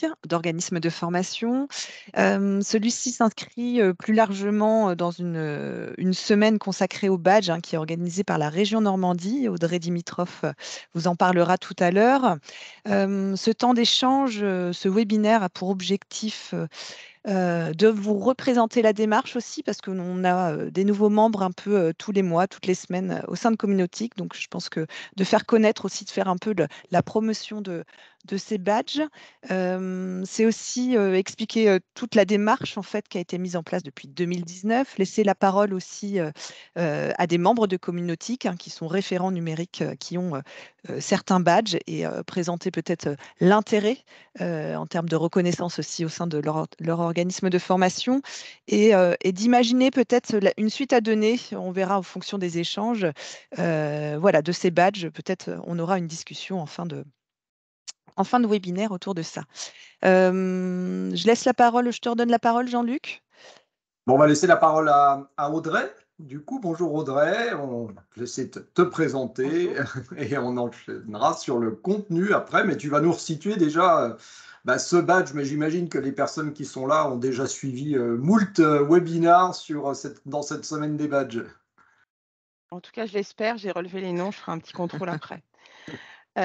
numérique d'organismes de formation. Celui-ci s'inscrit plus largement dans une semaine consacrée au badge qui est organisée par la région Normandie. Audrey Dimitrov vous en parlera tout à l'heure. Ce temps d'échange, ce webinaire a pour objectif de vous représenter la démarche aussi, parce qu'on a des nouveaux membres un peu tous les mois, toutes les semaines au sein de Communautique. Donc, je pense que de faire connaître aussi, de faire un peu la promotion de ces badges. C'est aussi expliquer toute la démarche en fait qui a été mise en place depuis 2019, laisser la parole aussi à des membres de Communautique qui sont référents numériques, qui ont certains badges et présenter peut-être l'intérêt en termes de reconnaissance aussi au sein de leur organisme de formation et d'imaginer peut-être une suite à donner. On verra en fonction des échanges voilà, de ces badges. Peut-être on aura une discussion en fin de webinaire autour de ça. Je laisse la parole, je te redonne la parole, Jean-Luc. Bon, on va laisser la parole à Audrey. Du coup, bonjour Audrey, on va te laisser te présenter et on enchaînera sur le contenu après, mais tu vas nous resituer déjà ce badge, mais j'imagine que les personnes qui sont là ont déjà suivi moult webinars dans cette semaine des badges. En tout cas, je l'espère, j'ai relevé les noms, je ferai un petit contrôle après.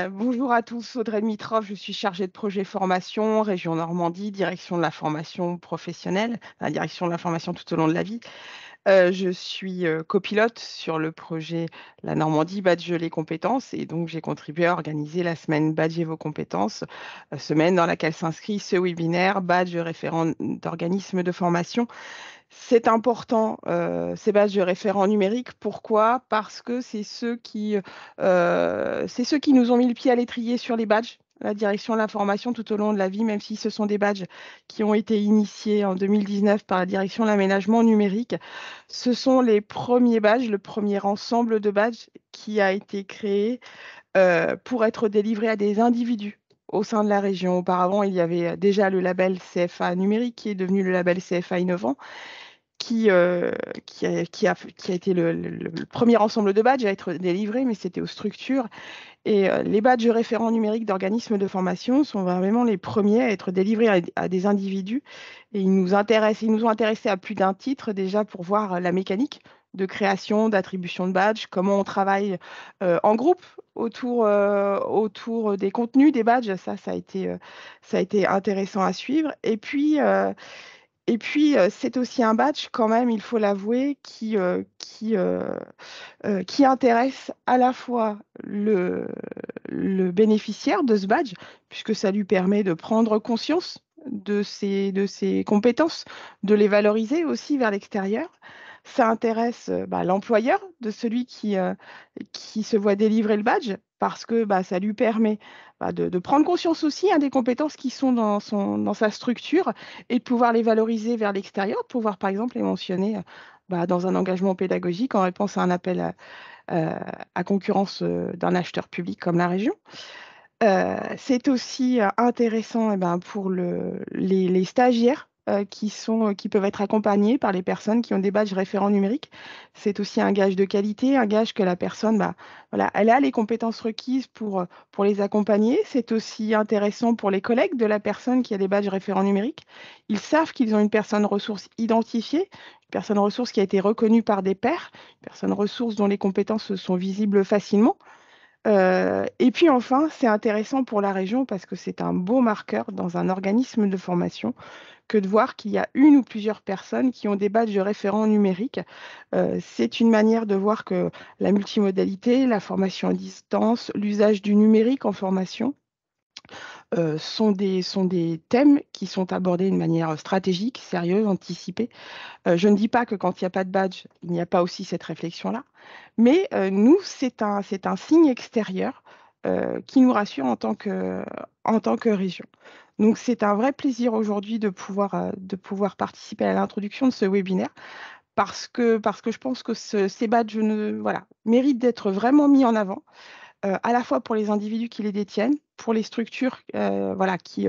Bonjour à tous, Audrey Dimitrov, je suis chargée de projet formation, région Normandie, direction de la formation professionnelle, la direction de la formation tout au long de la vie. Je suis copilote sur le projet La Normandie Badger les compétences et donc j'ai contribué à organiser la semaine Badger vos compétences, semaine dans laquelle s'inscrit ce webinaire Badge référent d'organismes de formation. C'est important, ces badges référents numériques. Pourquoi? Parce que c'est ceux qui nous ont mis le pied à l'étrier sur les badges, la direction de la formation tout au long de la vie, même si ce sont des badges qui ont été initiés en 2019 par la direction de l'aménagement numérique. Ce sont les premiers badges, le premier ensemble de badges qui a été créé pour être délivré à des individus au sein de la région. Auparavant, il y avait déjà le label CFA numérique qui est devenu le label CFA innovant qui a été le premier ensemble de badges à être délivré, mais c'était aux structures. Et les badges référents numériques d'organismes de formation sont vraiment les premiers à être délivrés à des individus. Et ils nous ont intéressés à plus d'un titre déjà pour voir la mécanique de création, d'attribution de badges, comment on travaille en groupe autour des contenus des badges. Ça a été intéressant à suivre. Et puis, c'est aussi un badge quand même, il faut l'avouer, qui intéresse à la fois le bénéficiaire de ce badge, puisque ça lui permet de prendre conscience de ses compétences, de les valoriser aussi vers l'extérieur. Ça intéresse l'employeur de celui qui se voit délivrer le badge, parce que ça lui permet de prendre conscience aussi des compétences qui sont dans sa structure et de pouvoir les valoriser vers l'extérieur, de pouvoir par exemple les mentionner dans un engagement pédagogique en réponse à un appel à concurrence d'un acheteur public comme la région. C'est aussi intéressant pour les stagiaires qui peuvent être accompagnés par les personnes qui ont des badges référents numériques. C'est aussi un gage de qualité, un gage que la personne, voilà, elle a les compétences requises pour les accompagner. C'est aussi intéressant pour les collègues de la personne qui a des badges référents numériques. Ils savent qu'ils ont une personne ressource identifiée, une personne ressource qui a été reconnue par des pairs, une personne ressource dont les compétences sont visibles facilement. Et puis enfin, c'est intéressant pour la région parce que c'est un beau marqueur dans un organisme de formation que de voir qu'il y a une ou plusieurs personnes qui ont des badges de référents numériques. C'est une manière de voir que la multimodalité, la formation à distance, l'usage du numérique en formation sont des thèmes qui sont abordés de manière stratégique, sérieuse, anticipée. Je ne dis pas que quand il n'y a pas de badge, il n'y a pas aussi cette réflexion-là, mais nous, c'est un signe extérieur qui nous rassure en tant que région. Donc, c'est un vrai plaisir aujourd'hui de pouvoir participer à l'introduction de ce webinaire parce que je pense que ces badges méritent d'être vraiment mis en avant, à la fois pour les individus qui les détiennent, pour les structures qui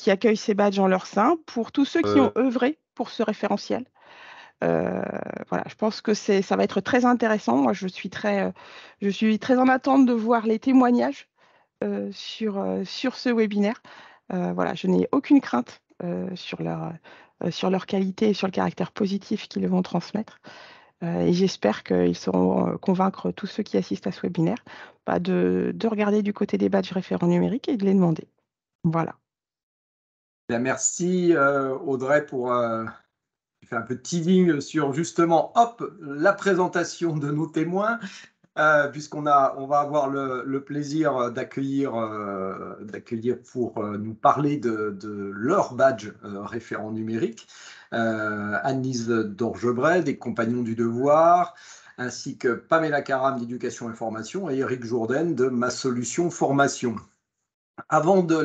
accueillent ces badges en leur sein, pour tous ceux qui ont œuvré pour ce référentiel. Je pense que ça va être très intéressant. Moi, je suis très en attente de voir les témoignages sur ce webinaire. Voilà, je n'ai aucune crainte sur leur qualité et sur le caractère positif qu'ils vont transmettre. Et j'espère qu'ils sauront convaincre tous ceux qui assistent à ce webinaire de regarder du côté des badges référents numériques et de les demander. Voilà. Bien, merci Audrey pour tu fais un peu de teasing sur justement la présentation de nos témoins. Puisqu'on va avoir le plaisir d'accueillir pour nous parler de leur badge référent numérique, Annelise Dorgebret des Compagnons du Devoir, ainsi que Pamela Karam d'Éducation et Formation et Eric Jourdain de Ma Solution Formation. Avant de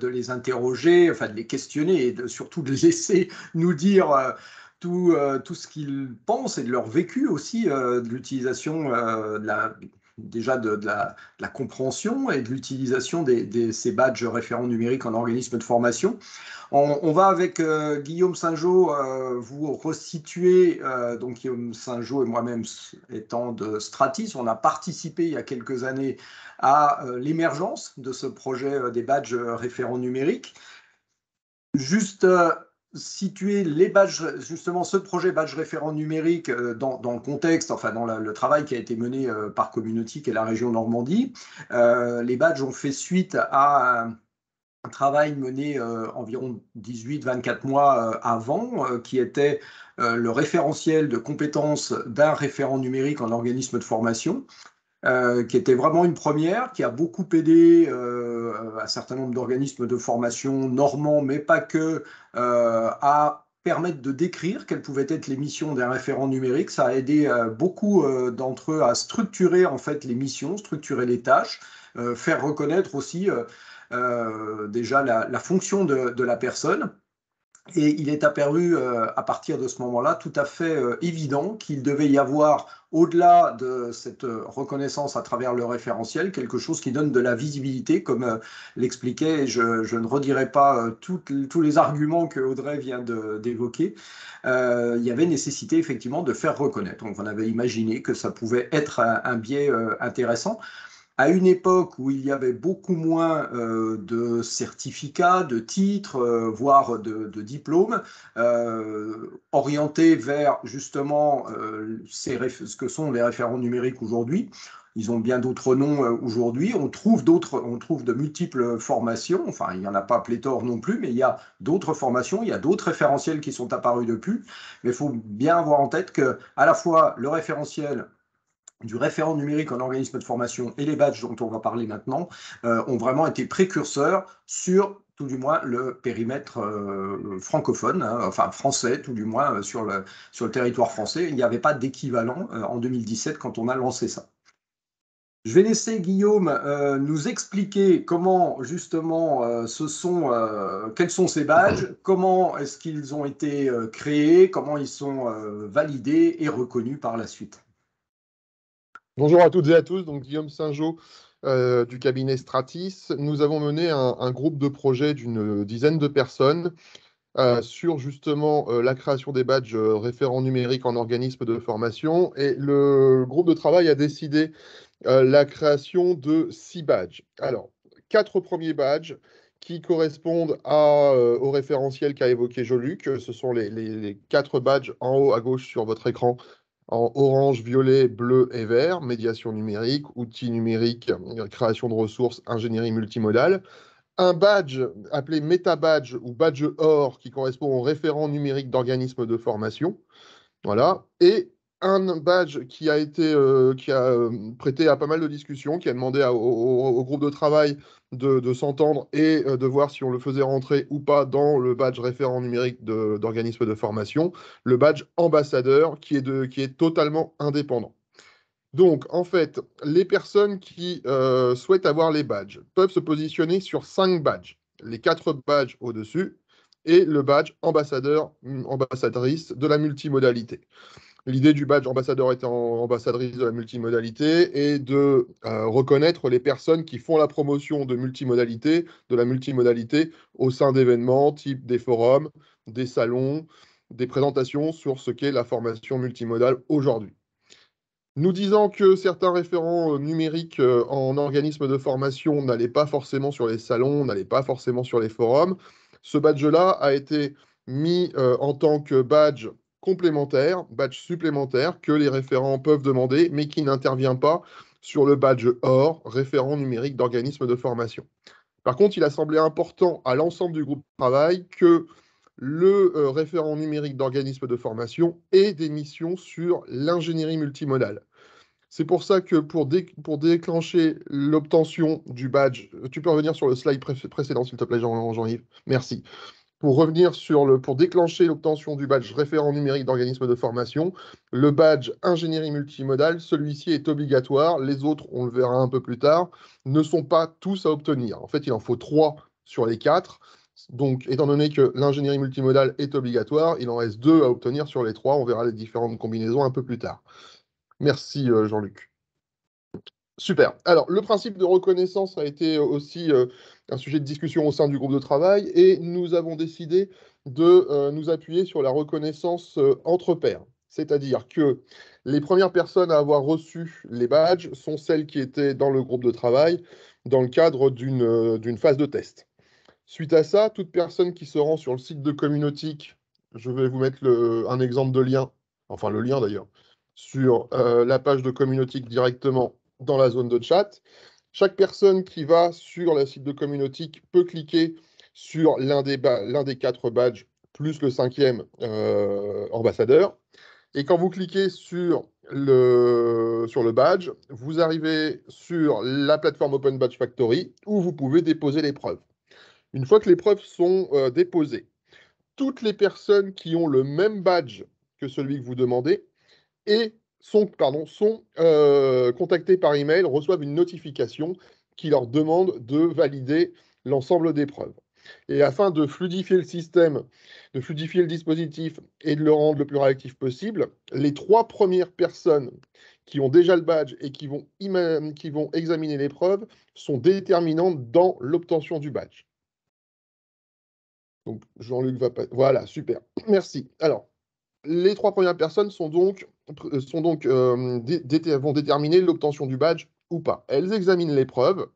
les interroger, enfin de les questionner et surtout de les laisser nous dire tout ce qu'ils pensent et de leur vécu aussi de l'utilisation déjà de la compréhension et de l'utilisation de ces badges référents numériques en organisme de formation. On va avec Guillaume Saint-Jean vous resituer. Donc Guillaume Saint-Jean et moi-même étant de Stratis, on a participé il y a quelques années à l'émergence de ce projet des badges référents numériques. Juste situer les badges, justement ce projet badge référent numérique dans le contexte, enfin dans le travail qui a été mené par Communautique et la région Normandie. Les badges ont fait suite à un travail mené environ 18-24 mois avant, qui était le référentiel de compétences d'un référent numérique en organisme de formation. Qui était vraiment une première, qui a beaucoup aidé un certain nombre d'organismes de formation normands, mais pas que, à permettre de décrire quelles pouvaient être les missions d'un référent numérique. Ça a aidé beaucoup d'entre eux à structurer en fait les missions, structurer les tâches, faire reconnaître aussi déjà la fonction de la personne. Et il est apparu à partir de ce moment-là tout à fait évident qu'il devait y avoir, au-delà de cette reconnaissance à travers le référentiel, quelque chose qui donne de la visibilité, comme l'expliquait, et je ne redirai pas tous les arguments que Audrey vient d'évoquer. Il y avait nécessité effectivement de faire reconnaître. Donc on avait imaginé que ça pouvait être un biais intéressant. À une époque où il y avait beaucoup moins de certificats, de titres, voire de diplômes, orientés vers justement ce que sont les référents numériques aujourd'hui. Ils ont bien d'autres noms aujourd'hui. On trouve de multiples formations. Enfin, il n'y en a pas pléthore non plus, mais il y a d'autres formations, il y a d'autres référentiels qui sont apparus depuis. Mais il faut bien avoir en tête que à la fois le référentiel du référent numérique en organisme de formation et les badges dont on va parler maintenant ont vraiment été précurseurs sur tout du moins le périmètre francophone, hein, enfin français tout du moins sur le territoire français. Il n'y avait pas d'équivalent en 2017 quand on a lancé ça. Je vais laisser Guillaume nous expliquer comment justement quels sont ces badges, comment est-ce qu'ils ont été créés, comment ils sont validés et reconnus par la suite. Bonjour à toutes et à tous, donc Guillaume Saint-Jean du cabinet Stratis. Nous avons mené un groupe de projet d'une dizaine de personnes sur justement la création des badges référents numériques en organisme de formation. Et le groupe de travail a décidé la création de 6 badges. Alors, 4 premiers badges qui correspondent au référentiel qu'a évoqué Joluc. Ce sont les 4 badges en haut à gauche sur votre écran, en orange, violet, bleu et vert, médiation numérique, outils numériques, création de ressources, ingénierie multimodale. Un badge appelé MetaBadge ou badge or qui correspond au référent numérique d'organisme de formation. Voilà. Et un badge qui a prêté à pas mal de discussions, qui a demandé au groupe de travail de s'entendre et de voir si on le faisait rentrer ou pas dans le badge référent numérique d'organisme de formation, le badge ambassadeur qui est totalement indépendant. Donc, en fait, les personnes qui souhaitent avoir les badges peuvent se positionner sur 5 badges, les 4 badges au-dessus et le badge ambassadeur, ambassadrice de la multimodalité. L'idée du badge ambassadeur étant ambassadrice de la multimodalité est de reconnaître les personnes qui font la promotion de la multimodalité au sein d'événements type des forums, des salons, des présentations sur ce qu'est la formation multimodale aujourd'hui. nous disant que certains référents numériques en organisme de formation n'allaient pas forcément sur les salons, n'allaient pas forcément sur les forums. Ce badge-là a été mis en tant que badge complémentaire, badge supplémentaire que les référents peuvent demander, mais qui n'intervient pas sur le badge OR, référent numérique d'organisme de formation. Par contre, il a semblé important à l'ensemble du groupe de travail que le référent numérique d'organisme de formation ait des missions sur l'ingénierie multimodale. C'est pour ça que pour déclencher l'obtention du badge, tu peux revenir sur le slide précédent, s'il te plaît, Jean-Yves. Merci. Pour déclencher l'obtention du badge référent numérique d'organisme de formation, le badge ingénierie multimodale, celui-ci est obligatoire. Les autres, on le verra un peu plus tard, ne sont pas tous à obtenir. En fait, il en faut 3 sur les 4. Donc, étant donné que l'ingénierie multimodale est obligatoire, il en reste 2 à obtenir sur les 3. On verra les différentes combinaisons un peu plus tard. Merci, Jean-Luc. Super. Alors, le principe de reconnaissance a été aussi un sujet de discussion au sein du groupe de travail et nous avons décidé de nous appuyer sur la reconnaissance entre pairs. C'est-à-dire que les premières personnes à avoir reçu les badges sont celles qui étaient dans le groupe de travail dans le cadre d'une phase de test. Suite à ça, toute personne qui se rend sur le site de Communautique, je vais vous mettre un exemple de lien, enfin le lien d'ailleurs, sur la page de Communautique directement dans la zone de chat. Chaque personne qui va sur le site de Communautique peut cliquer sur l'un des 4 badges plus le 5e ambassadeur. Et quand vous cliquez sur le badge, vous arrivez sur la plateforme Open Badge Factory où vous pouvez déposer les preuves. Une fois que les preuves sont déposées, toutes les personnes qui ont le même badge que celui que vous demandez et sont contactées par email, reçoivent une notification qui leur demande de valider l'ensemble des preuves. Et afin de fluidifier le système, de fluidifier le dispositif et de le rendre le plus réactif possible, les 3 premières personnes qui ont déjà le badge et qui vont examiner les preuves sont déterminantes dans l'obtention du badge. Donc, Jean-Luc va pas. Voilà, super. Merci. Alors, les 3 premières personnes vont déterminer l'obtention du badge ou pas. Elles examinent les preuves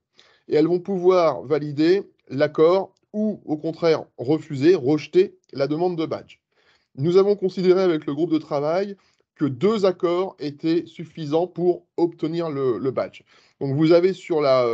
et elles vont pouvoir valider l'accord ou, au contraire, refuser, rejeter la demande de badge. Nous avons considéré avec le groupe de travail que 2 accords étaient suffisants pour obtenir le badge. Donc vous avez sur la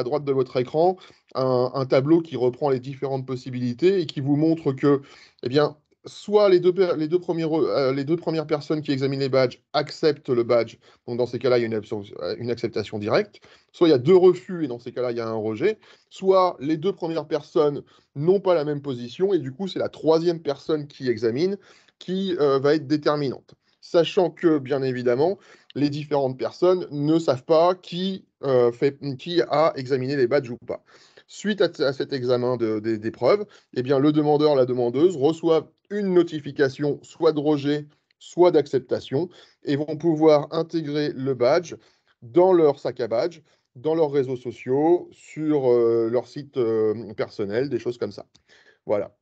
droite de votre écran un tableau qui reprend les différentes possibilités et qui vous montre que, eh bien, soit les deux premières personnes qui examinent les badges acceptent le badge, donc dans ces cas-là, il y a une acceptation directe, soit il y a 2 refus et dans ces cas-là, il y a un rejet, soit les 2 premières personnes n'ont pas la même position et du coup, c'est la 3e personne qui examine qui va être déterminante. Sachant que, bien évidemment, les différentes personnes ne savent pas qui a examiné les badges ou pas. Suite à cet examen des preuves, eh bien, le demandeur, la demandeuse reçoivent une notification soit de rejet, soit d'acceptation, et vont pouvoir intégrer le badge dans leur sac à badge, dans leurs réseaux sociaux, sur leur site personnel, des choses comme ça. Voilà.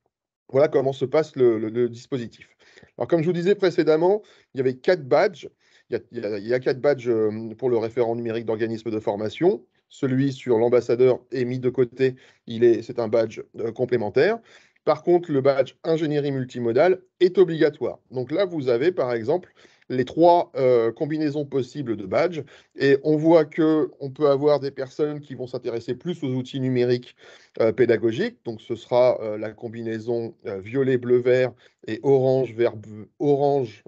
Voilà comment se passe le dispositif. Alors, comme je vous disais précédemment, il y avait 4 badges. Il y a 4 badges pour le référent numérique d'organisme de formation. Celui sur l'ambassadeur est mis de côté, c'est un badge complémentaire. Par contre, le badge ingénierie multimodale est obligatoire. Donc là, vous avez par exemple les 3 combinaisons possibles de badges. Et on voit qu'on peut avoir des personnes qui vont s'intéresser plus aux outils numériques pédagogiques. Donc ce sera la combinaison violet, bleu, vert et orange,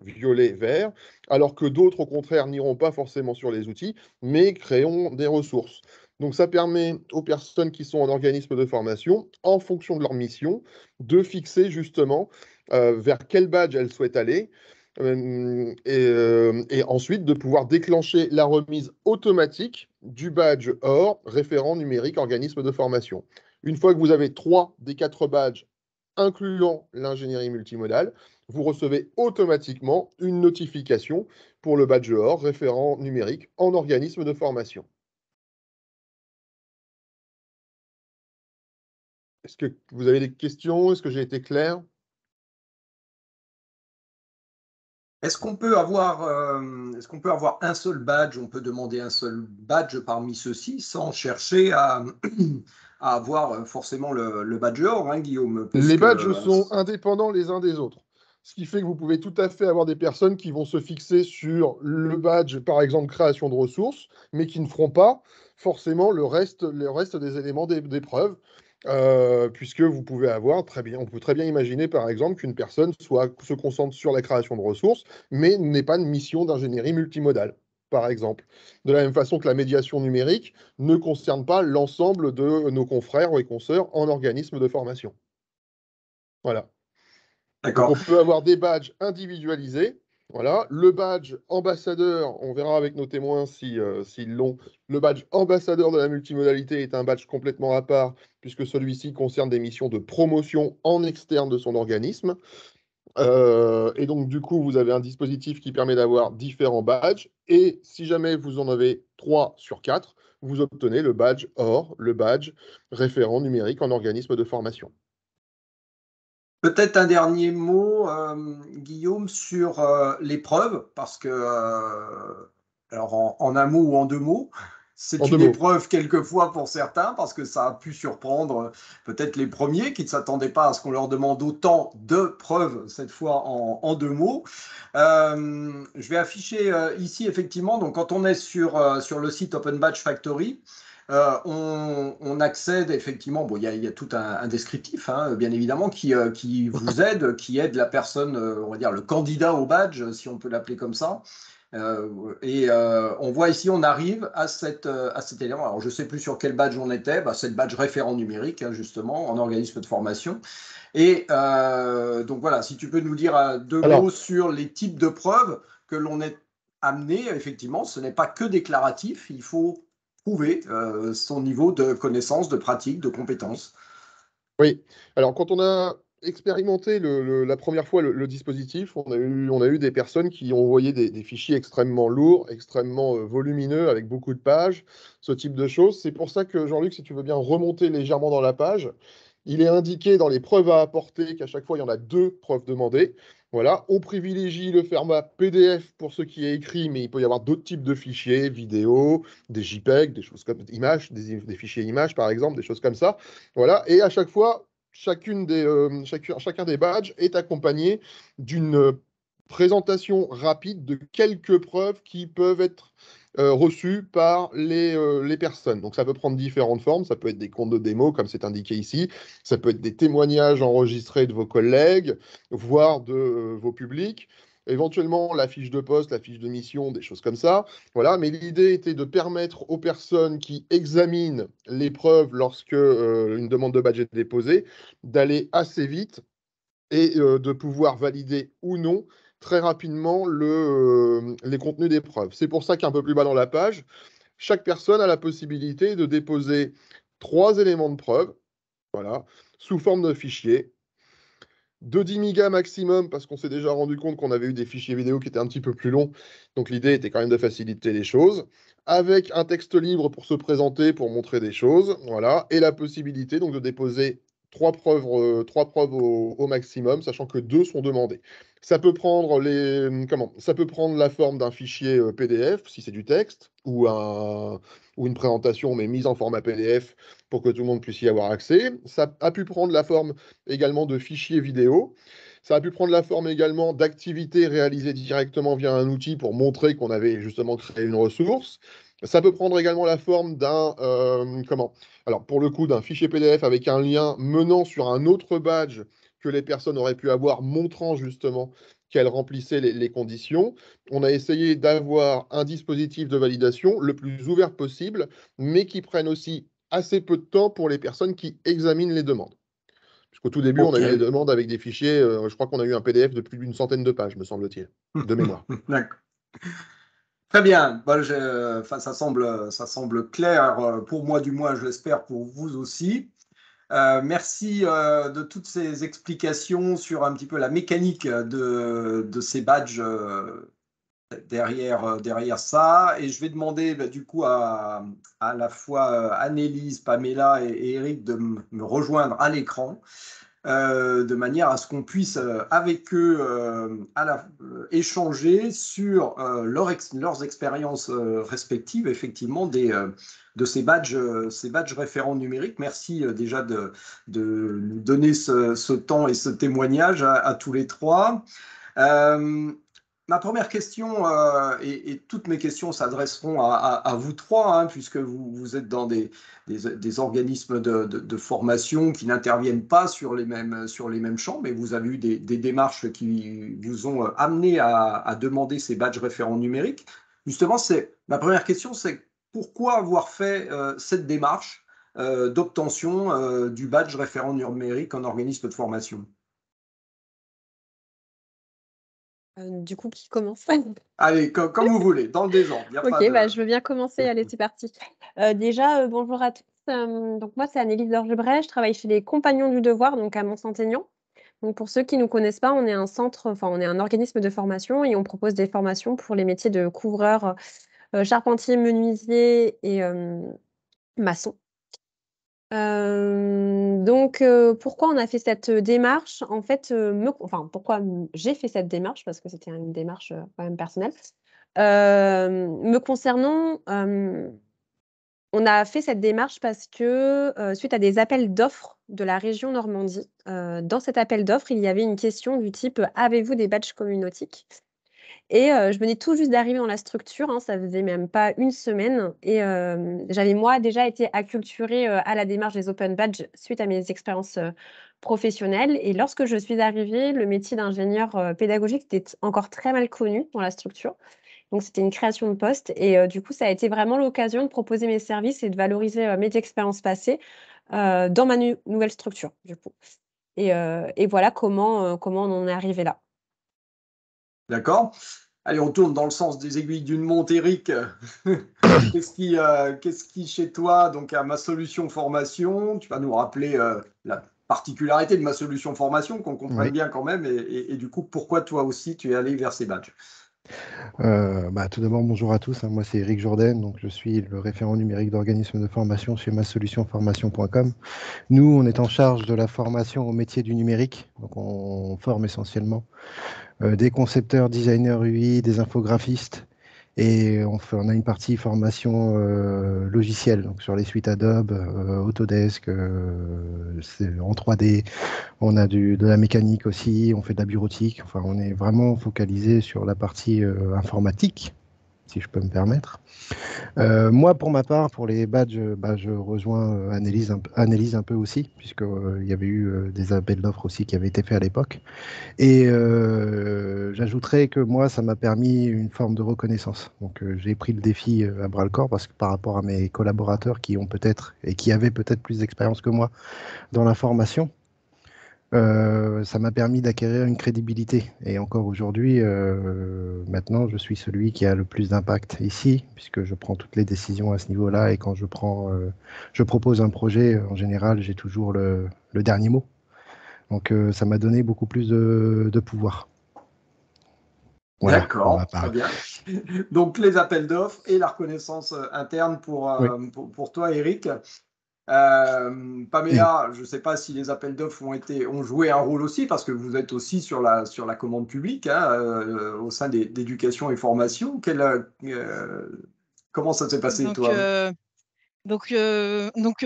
violet, vert. Alors que d'autres, au contraire, n'iront pas forcément sur les outils, mais créeront des ressources. Donc ça permet aux personnes qui sont en organisme de formation, en fonction de leur mission, de fixer justement vers quel badge elles souhaitent aller et ensuite de pouvoir déclencher la remise automatique du badge OR, référent numérique organisme de formation. Une fois que vous avez 3 des 4 badges, incluant l'ingénierie multimodale, vous recevez automatiquement une notification pour le badge OR, référent numérique en organisme de formation. Est-ce que vous avez des questions? Est-ce que j'ai été clair? Est-ce qu'on peut avoir, un seul badge? On peut demander un seul badge parmi ceux-ci sans chercher à avoir forcément le badge or, hein, Guillaume, Les puisque badges sont indépendants les uns des autres. Ce qui fait que vous pouvez tout à fait avoir des personnes qui vont se fixer sur le badge, par exemple, création de ressources, mais qui ne feront pas forcément le reste des éléments d'épreuve. Puisque vous pouvez avoir très bien, on peut très bien imaginer par exemple qu'une personne se concentre sur la création de ressources, mais n'ait pas de mission d'ingénierie multimodale, par exemple. De la même façon que la médiation numérique ne concerne pas l'ensemble de nos confrères et consoeurs en organisme de formation. Voilà. Donc d'accord. on peut avoir des badges individualisés. Voilà. Le badge ambassadeur, on verra avec nos témoins s'ils l'ont. Le badge ambassadeur de la multimodalité est un badge complètement à part, puisque celui-ci concerne des missions de promotion en externe de son organisme. Et donc, du coup, vous avez un dispositif qui permet d'avoir différents badges. Et si jamais vous en avez 3 sur 4, vous obtenez le badge OR, le badge référent numérique en organisme de formation. Peut-être un dernier mot, Guillaume, sur l'épreuve, parce que, alors en un mot ou en deux mots, En c'est deux une mots. épreuve quelquefois pour certains, parce que ça a pu surprendre peut-être les premiers qui ne s'attendaient pas à ce qu'on leur demande autant de preuves, cette fois en deux mots. Je vais afficher ici, effectivement, donc quand on est sur le site Open Badge Factory, on accède effectivement, bon, il y a tout un descriptif, hein, bien évidemment, qui vous aide, qui aide la personne, on va dire le candidat au badge, si on peut l'appeler comme ça. On voit ici, on arrive à cet élément. Alors, je ne sais plus sur quel badge on était, bah, c'est le badge référent numérique, hein, justement, en organisme de formation. Et donc voilà, si tu peux nous dire deux mots Alors, sur les types de preuves que l'on est amené, effectivement, ce n'est pas que déclaratif, il faut prouver son niveau de connaissance, de pratique, de compétence. oui. Alors, quand on a expérimenté la première fois le dispositif, on a eu des personnes qui ont envoyé des fichiers extrêmement lourds, extrêmement volumineux, avec beaucoup de pages, ce type de choses. C'est pour ça que, Jean-Luc, si tu veux bien remonter légèrement dans la page, il est indiqué dans les preuves à apporter qu'à chaque fois, il y en a 2 preuves demandées. Voilà, on privilégie le format PDF pour ce qui est écrit, mais il peut y avoir d'autres types de fichiers, vidéos, des JPEG, des choses comme images, des fichiers images, par exemple, des choses comme ça. Voilà, et à chaque fois, chacun des badges est accompagné d'une présentation rapide de quelques preuves qui peuvent être reçues par les personnes. Donc ça peut prendre différentes formes, ça peut être des comptes de démo comme c'est indiqué ici, ça peut être des témoignages enregistrés de vos collègues, voire de vos publics, éventuellement la fiche de poste, la fiche de mission, des choses comme ça. Voilà, mais l'idée était de permettre aux personnes qui examinent l'épreuve lorsque une demande de badge est déposée, d'aller assez vite et de pouvoir valider ou non très rapidement les contenus d'épreuve. C'est pour ça qu'un peu plus bas dans la page, chaque personne a la possibilité de déposer 3 éléments de preuve, voilà, sous forme de fichier de 10 mégas maximum, parce qu'on s'est déjà rendu compte qu'on avait eu des fichiers vidéo qui étaient un petit peu plus longs. Donc l'idée était quand même de faciliter les choses. Avec un texte libre pour se présenter, pour montrer des choses. Voilà. Et la possibilité donc de déposer 3 preuves, au maximum, sachant que 2 sont demandées. Ça peut prendre ça peut prendre la forme d'un fichier PDF, si c'est du texte, ou une présentation, mais mise en format PDF pour que tout le monde puisse y avoir accès. Ça a pu prendre la forme également de fichiers vidéo. Ça a pu prendre la forme également d'activités réalisées directement via un outil pour montrer qu'on avait justement créé une ressource. Ça peut prendre également la forme alors pour le coup, d'un fichier PDF avec un lien menant sur un autre badge que les personnes auraient pu avoir, montrant justement qu'elles remplissaient les conditions. On a essayé d'avoir un dispositif de validation le plus ouvert possible, mais qui prenne aussi assez peu de temps pour les personnes qui examinent les demandes. Puisqu'au tout début, on a Ok. eu des demandes avec des fichiers, je crois qu'on a eu un PDF de plus d'une centaine de pages, me semble-t-il, de mémoire. D'accord. Très bien. Bon, enfin, ça semble clair pour moi, du moins, je l'espère pour vous aussi. Merci de toutes ces explications sur un petit peu la mécanique de ces badges derrière ça. Et je vais demander du coup à la fois Annelise, Pamela et Eric de me rejoindre à l'écran de manière à ce qu'on puisse avec eux échanger sur leurs expériences respectives, effectivement, de ces badges référents numériques. Merci déjà de nous donner ce temps et ce témoignage à tous les trois. Ma première question, et toutes mes questions s'adresseront à vous trois, hein, puisque vous êtes dans des organismes de formation qui n'interviennent pas sur les mêmes champs, mais vous avez eu des démarches qui vous ont amené à demander ces badges référents numériques. Justement, ma première question, c'est pourquoi avoir fait cette démarche d'obtention du badge référent numérique en organisme de formation? Du coup, qui commence? Allez, comme vous voulez, dans le désordre. Y a Ok, pas de... je veux bien commencer. Allez, c'est parti. Déjà, bonjour à tous. Donc moi, c'est Annelise Dorgebray. Je travaille chez les Compagnons du Devoir, donc à Mont-Saint-Aignan. Donc pour ceux qui ne nous connaissent pas, on est on est un organisme de formation et on propose des formations pour les métiers de couvreur, charpentier, menuisier et maçon. Pourquoi on a fait cette démarche? En fait, pourquoi j'ai fait cette démarche? Parce que c'était une démarche quand même personnelle. Me concernant, on a fait cette démarche parce que suite à des appels d'offres de la région Normandie, dans cet appel d'offres, il y avait une question du type avez-vous des badges communautiques? Et je venais tout juste d'arriver dans la structure, hein, ça faisait même pas une semaine et j'avais moi déjà été acculturée, à la démarche des open badges suite à mes expériences, professionnelles et lorsque je suis arrivée, le métier d'ingénieur, pédagogique était encore très mal connu dans la structure. Donc c'était une création de poste et du coup, ça a été vraiment l'occasion de proposer mes services et de valoriser, mes expériences passées, dans ma nouvelle structure, du coup et voilà comment on en est arrivé là. D'accord. Allez, on tourne dans le sens des aiguilles d'une montre, Eric. Qu'est-ce qui, chez toi, donc à Ma Solution Formation, tu vas nous rappeler la particularité de Ma Solution Formation, qu'on comprenne bien quand même, et du coup, pourquoi toi aussi tu es allé vers ces badges? Tout d'abord, bonjour à tous. Moi, c'est Eric Jourdain, donc je suis le référent numérique d'organismes de formation chez masolutionformation.com. Nous, on est en charge de la formation au métier du numérique. Donc, on forme essentiellement des concepteurs, designers UI, des infographistes. Et on a une partie formation logicielle, donc sur les suites Adobe, Autodesk, en 3D. On a de la mécanique aussi, on fait de la bureautique. Enfin, on est vraiment focalisé sur la partie informatique, si je peux me permettre. Moi, pour ma part, pour les badges, je rejoins Annelise un peu aussi, puisqu'il y avait eu des appels d'offres aussi qui avaient été faits à l'époque. Et j'ajouterais que moi, ça m'a permis une forme de reconnaissance. Donc, j'ai pris le défi à bras-le-corps parce que par rapport à mes collaborateurs qui ont peut-être et qui avaient peut-être plus d'expérience que moi dans la formation, ça m'a permis d'acquérir une crédibilité. Et encore aujourd'hui, maintenant, je suis celui qui a le plus d'impact ici, puisque je prends toutes les décisions à ce niveau-là. Et quand je propose un projet, en général, j'ai toujours le dernier mot. Donc, ça m'a donné beaucoup plus de pouvoir. Voilà, d'accord, très bien. Donc, les appels d'offres et la reconnaissance interne pour toi, Eric. Pamela, je ne sais pas si les appels d'offres ont joué un rôle aussi, parce que vous êtes aussi sur la commande publique, hein, au sein d'éducation et formation. Comment ça s'est passé, toi? Donc,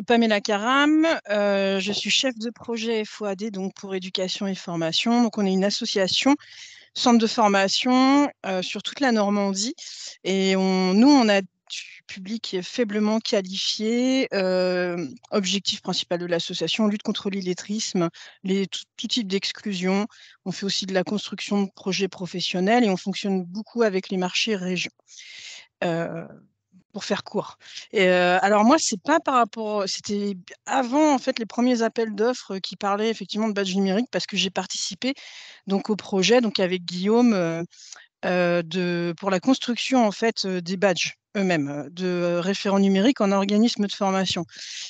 Pamela Karam, je suis chef de projet FOAD donc pour éducation et formation. Donc, on est une association, centre de formation sur toute la Normandie. Et nous, on a du public faiblement qualifié. Objectif principal de l'association, lutte contre l'illettrisme, tout type d'exclusion. On fait aussi de la construction de projets professionnels et on fonctionne beaucoup avec les marchés régions. Pour faire court. Et alors moi, c'est pas par rapport, c'était avant en fait les premiers appels d'offres qui parlaient effectivement de badge numérique parce que j'ai participé donc au projet donc avec Guillaume pour la construction en fait des badges eux-mêmes de référents numériques en organisme de formation.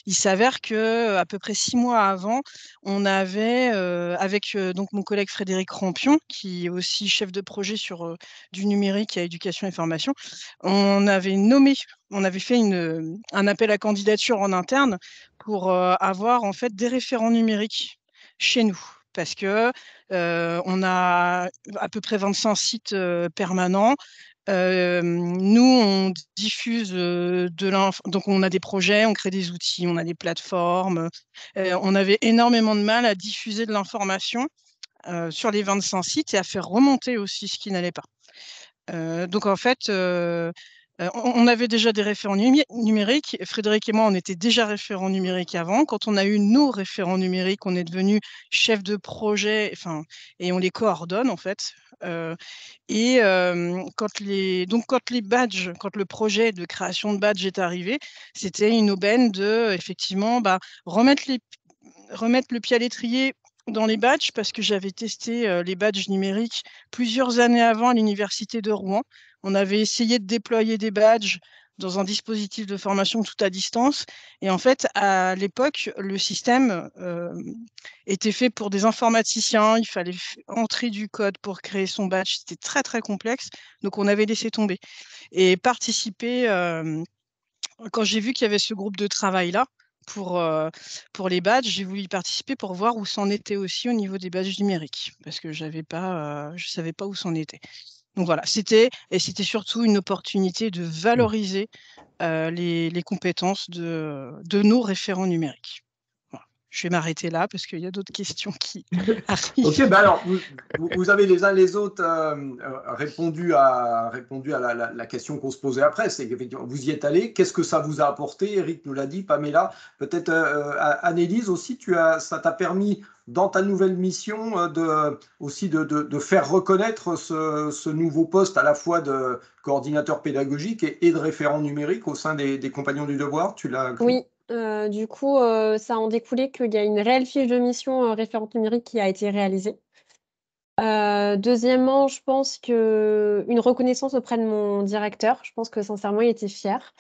Il s'avère que à peu près 6 mois avant, on avait avec donc mon collègue Frédéric Rampion, qui est aussi chef de projet sur du numérique à éducation et formation, on avait fait un appel à candidature en interne pour avoir en fait des référents numériques chez nous. Parce que on a à peu près 25 sites permanents. Nous, on diffuse donc on a des projets, on crée des outils, on a des plateformes. On avait énormément de mal à diffuser de l'information sur les 25 sites et à faire remonter aussi ce qui n'allait pas. Donc en fait, on avait déjà des référents numériques. Frédéric et moi, on était déjà référents numériques avant. Quand on a eu nos référents numériques, on est devenu chef de projet, et on les coordonne en fait. Quand les badges, quand le projet de création de badges est arrivé, c'était une aubaine de effectivement remettre le pied à l'étrier dans les badges, parce que j'avais testé les badges numériques plusieurs années avant à l'université de Rouen. On avait essayé de déployer des badges dans un dispositif de formation tout à distance. Et en fait, à l'époque, le système était fait pour des informaticiens. Il fallait entrer du code pour créer son badge. C'était très, très complexe. Donc, on avait laissé tomber. Et participer, quand j'ai vu qu'il y avait ce groupe de travail-là, pour les badges, j'ai voulu y participer pour voir où c'en était aussi au niveau des badges numériques, parce que je savais pas où c'en était. Donc voilà, c'était surtout une opportunité de valoriser les compétences de nos référents numériques. Voilà. Je vais m'arrêter là parce qu'il y a d'autres questions qui arrivent. Ok, alors vous avez les uns les autres répondu à la question qu'on se posait après. C'est qu'effectivement, vous y êtes allé. Qu'est-ce que ça vous a apporté? Eric nous l'a dit, Pamela. Peut-être Annelise aussi, ça t'a permis dans ta nouvelle mission aussi de faire reconnaître ce nouveau poste à la fois de coordinateur pédagogique et de référent numérique au sein des Compagnons du Devoir. Tu l'as inclus? Oui, du coup, ça en découlait qu'il y a une réelle fiche de mission référente numérique qui a été réalisée. Deuxièmement, je pense qu'une reconnaissance auprès de mon directeur. Je pense que sincèrement, il était fier.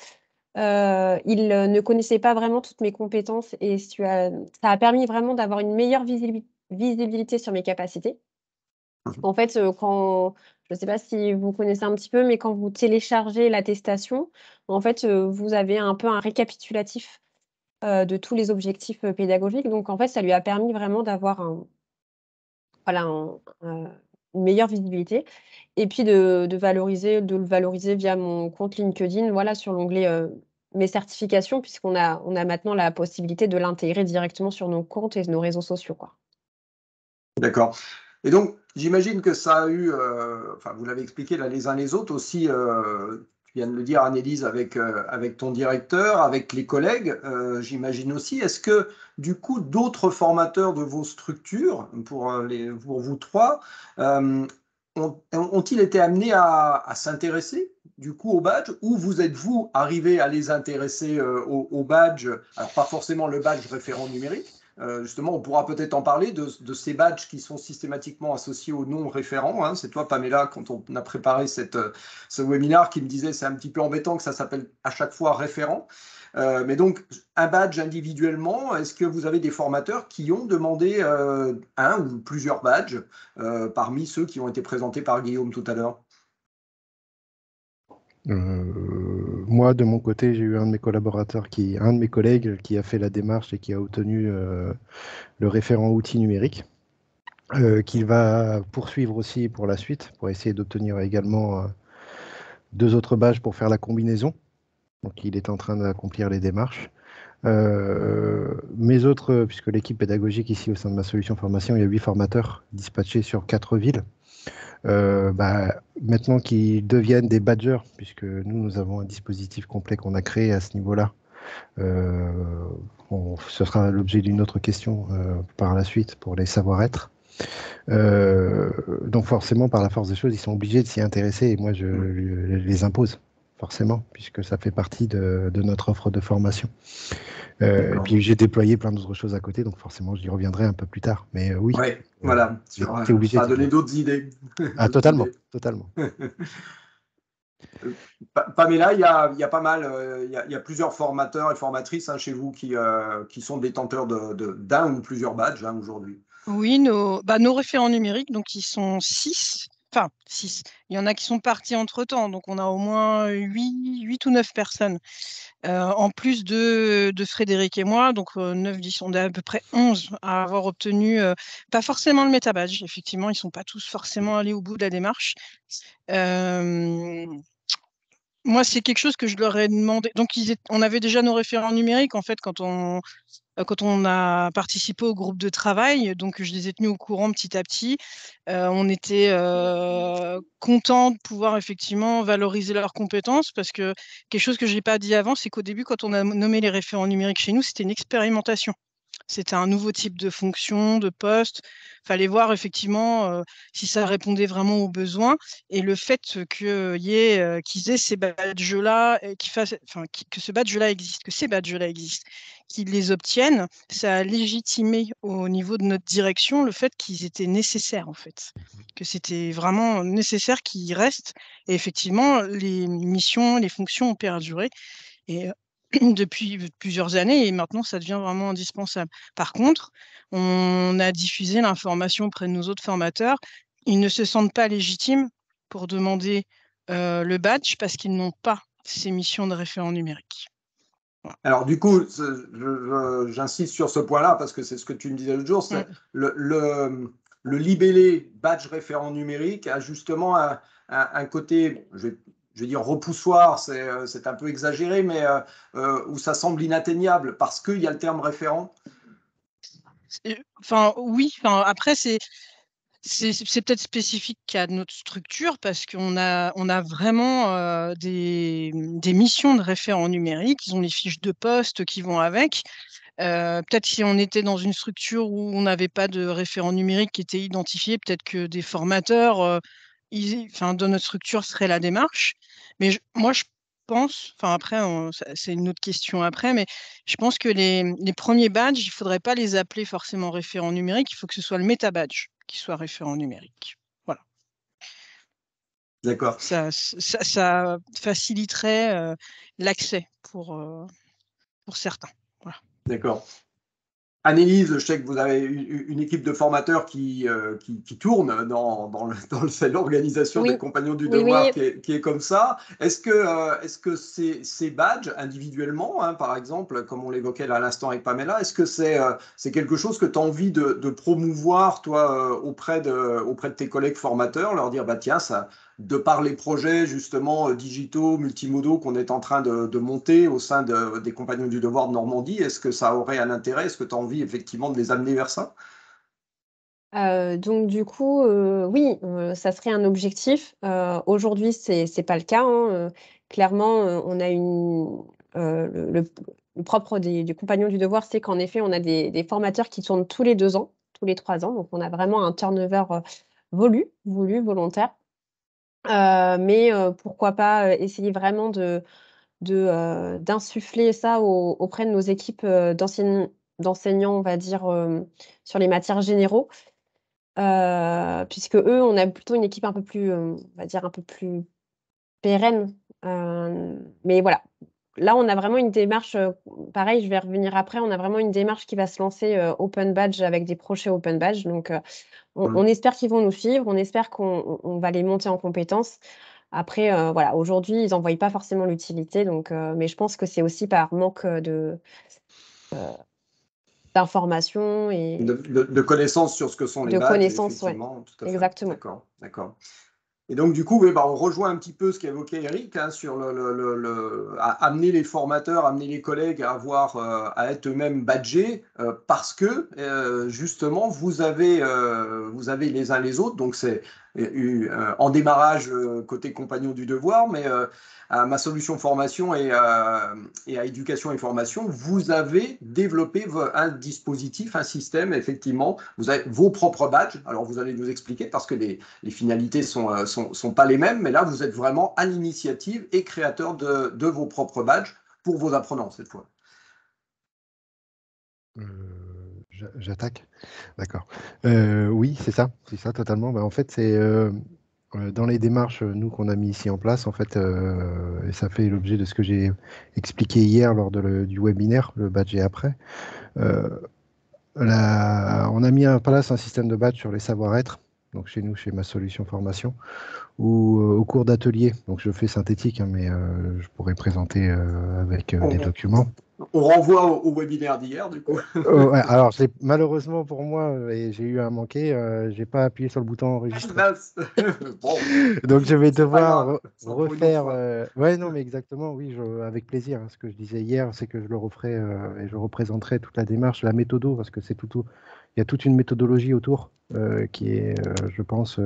Il ne connaissait pas vraiment toutes mes compétences et ça a permis vraiment d'avoir une meilleure visibilité sur mes capacités. En fait, je ne sais pas si vous connaissez un petit peu, mais quand vous téléchargez l'attestation, en fait, vous avez un peu un récapitulatif de tous les objectifs pédagogiques. Donc, en fait, ça lui a permis vraiment d'avoir une meilleure visibilité et puis de le valoriser via mon compte LinkedIn, voilà, sur l'onglet mes certifications, puisqu'on a maintenant la possibilité de l'intégrer directement sur nos comptes et nos réseaux sociaux, quoi. D'accord. Et donc, j'imagine que ça a eu, vous l'avez expliqué là les uns les autres aussi, tu viens de le dire, Annelise, avec ton directeur, avec les collègues, j'imagine aussi. Est-ce que, du coup, d'autres formateurs de vos structures, pour vous trois, ont-ils été amenés à s'intéresser, du coup, au badge, ou vous êtes-vous arrivé à les intéresser au badge, alors pas forcément le badge référent numérique, justement, on pourra peut-être en parler de ces badges qui sont systématiquement associés aux non-référents. Hein. C'est toi, Pamela, quand on a préparé ce webinaire, qui me disait c'est un petit peu embêtant que ça s'appelle à chaque fois référent. Mais donc, un badge individuellement, est-ce que vous avez des formateurs qui ont demandé un ou plusieurs badges parmi ceux qui ont été présentés par Guillaume tout à l'heure? Moi, de mon côté, j'ai eu un de mes collègues qui a fait la démarche et qui a obtenu le référent outil numérique, qu'il va poursuivre aussi pour la suite, pour essayer d'obtenir également 2 autres badges pour faire la combinaison. Donc, il est en train d'accomplir les démarches. Mes autres, puisque l'équipe pédagogique ici au sein de ma solution formation, il y a 8 formateurs dispatchés sur 4 villes. Maintenant qu'ils deviennent des badgers, puisque nous avons un dispositif complet qu'on a créé à ce niveau-là, ce sera l'objet d'une autre question par la suite pour les savoir-être. Donc forcément, par la force des choses, ils sont obligés de s'y intéresser et moi, je les impose, forcément, puisque ça fait partie de notre offre de formation. Et puis j'ai déployé plein d'autres choses à côté, donc forcément j'y reviendrai un peu plus tard. Mais oui, voilà, t'es obligé de donner d'autres idées. Totalement. Pamela, il y a pas mal, il y a plusieurs formateurs et formatrices chez vous qui sont détenteurs d'un ou plusieurs badges aujourd'hui. Oui, nos référents numériques, donc ils sont 6. enfin 6. Il y en a qui sont partis entre-temps, donc on a au moins 8 ou 9 personnes. En plus de Frédéric et moi, donc 9, 10, on est à peu près 11 à avoir obtenu, pas forcément le métabadge. Effectivement, ils ne sont pas tous forcément allés au bout de la démarche. Moi, c'est quelque chose que je leur ai demandé. Donc, on avait déjà nos référents numériques, en fait, quand on a participé au groupe de travail. Donc, je les ai tenus au courant petit à petit. On était contents de pouvoir effectivement valoriser leurs compétences, parce que quelque chose que je n'ai pas dit avant, c'est qu'au début, quand on a nommé les référents numériques chez nous, c'était une expérimentation. C'était un nouveau type de fonction, de poste. Il fallait voir effectivement si ça répondait vraiment aux besoins. Et le fait qu'ils aient ces badges-là, que ce badge-là existe, que ces badges-là existent, qu'ils les obtiennent, ça a légitimé au niveau de notre direction le fait qu'ils étaient nécessaires, en fait. Que c'était vraiment nécessaire qu'ils restent. Et effectivement, les missions, les fonctions ont perduré. Et depuis plusieurs années, et maintenant ça devient vraiment indispensable. Par contre, on a diffusé l'information auprès de nos autres formateurs. Ils ne se sentent pas légitimes pour demander le badge parce qu'ils n'ont pas ces missions de référent numérique. Voilà. Alors du coup, j'insiste sur ce point-là parce que c'est ce que tu me disais l'autre jour, c'est le libellé badge référent numérique a justement un côté, je vais dire repoussoir, c'est un peu exagéré, mais où ça semble inatteignable parce qu'il y a le terme référent. Enfin, oui, après, c'est peut-être spécifique à notre structure parce qu'on a vraiment des missions de référents numériques. Ils ont les fiches de poste qui vont avec. Peut-être si on était dans une structure où on n'avait pas de référent numérique qui était identifié, peut-être que des formateurs dans notre structure ferait la démarche. Mais moi, je pense, après, c'est une autre question après, mais je pense que les premiers badges, il ne faudrait pas les appeler forcément référents numériques, il faut que ce soit le métabadge qui soit référent numérique. Voilà. D'accord. Ça faciliterait l'accès pour certains. Voilà. D'accord. Annelise, je sais que vous avez une équipe de formateurs qui tourne dans l'organisation des Compagnons du Devoir qui est comme ça. Est-ce que ces badges individuellement, hein, par exemple, comme on l'évoquait à l'instant avec Pamela, est-ce que c'est quelque chose que tu as envie de promouvoir, toi, auprès de tes collègues formateurs, leur dire, bah tiens, ça, de par les projets justement digitaux, multimodaux qu'on est en train de monter au sein des Compagnons du Devoir de Normandie, est-ce que ça aurait un intérêt? Est-ce que tu as envie effectivement de les amener vers ça? Donc du coup, oui, ça serait un objectif. Aujourd'hui, c'est pas le cas, hein. Clairement, on a le propre des Compagnons du Devoir, c'est qu'en effet, on a des formateurs qui tournent tous les 2 ans, tous les 3 ans. Donc on a vraiment un turnover voulu, volontaire. Mais pourquoi pas essayer vraiment d'insuffler ça auprès de nos équipes d'enseignants, on va dire, sur les matières généraux. Puisque eux, on a plutôt une équipe un peu plus, on va dire un peu plus pérenne. Mais voilà, là, on a vraiment une démarche, pareil, je vais revenir après, on a vraiment une démarche qui va se lancer Open Badge avec des projets Open Badge. Donc, on espère qu'ils vont nous suivre, on espère qu'on va les monter en compétences. Après, voilà, aujourd'hui, ils n'en voient pas forcément l'utilité. Donc, mais je pense que c'est aussi par manque d'informations et de connaissances sur ce que sont les badges, connaissances, effectivement. Tout à fait. Exactement. D'accord. Et donc, du coup, on rejoint un petit peu ce qu'évoquait Eric, hein, sur à amener les formateurs, amener les collègues à à être eux-mêmes badgés, parce que, justement, vous avez les uns les autres, donc c'est en démarrage côté Compagnons du Devoir, mais à Ma Solution Formation et à Éducation et Formation, vous avez développé un dispositif, un système, effectivement, vous avez vos propres badges. Alors, vous allez nous expliquer, parce que les finalités sont pas les mêmes, mais là, vous êtes vraiment à l'initiative et créateur de vos propres badges pour vos apprenants, cette fois. J'attaque. D'accord. Oui, c'est ça totalement. En fait, c'est dans les démarches, nous, qu'on a mis ici en place, en fait, et ça fait l'objet de ce que j'ai expliqué hier lors du webinaire, le badge et après. On a mis en place un système de badge sur les savoir-être. donc chez nous, chez Ma Solution Formation, ou au cours d'ateliers. Donc je fais synthétique, hein, mais je pourrais présenter avec des documents. On renvoie au webinaire d'hier, du coup. Ouais, alors, malheureusement pour moi, et j'ai eu à manquer, j'ai pas appuyé sur le bouton enregistrer. Bon, donc je vais devoir refaire. refaire. Ouais, non, mais exactement, oui, avec plaisir. Hein. Ce que je disais hier, c'est que je le referai et je représenterai toute la démarche, la méthodo, parce que il y a toute une méthodologie autour qui est, je pense,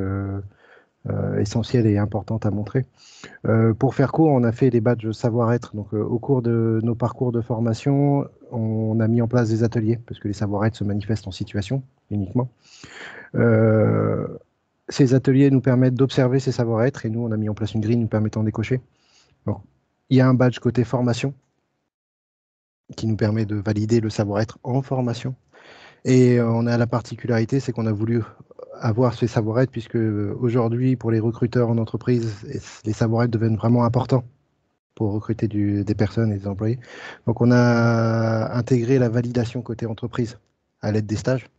essentielle et importante à montrer. Pour faire court, on a fait des badges savoir-être. Donc, au cours de nos parcours de formation, on a mis en place des ateliers, parce que les savoir-être se manifestent en situation uniquement. Ces ateliers nous permettent d'observer ces savoir-être, et nous, on a mis en place une grille nous permettant d'écocher. Donc, il y a un badge côté formation, qui nous permet de valider le savoir-être en formation. Et on a la particularité, c'est qu'on a voulu avoir ces savoir-être, puisque aujourd'hui, pour les recruteurs en entreprise, les savoir-être deviennent vraiment importants pour recruter des personnes et des employés. Donc, on a intégré la validation côté entreprise à l'aide des stages.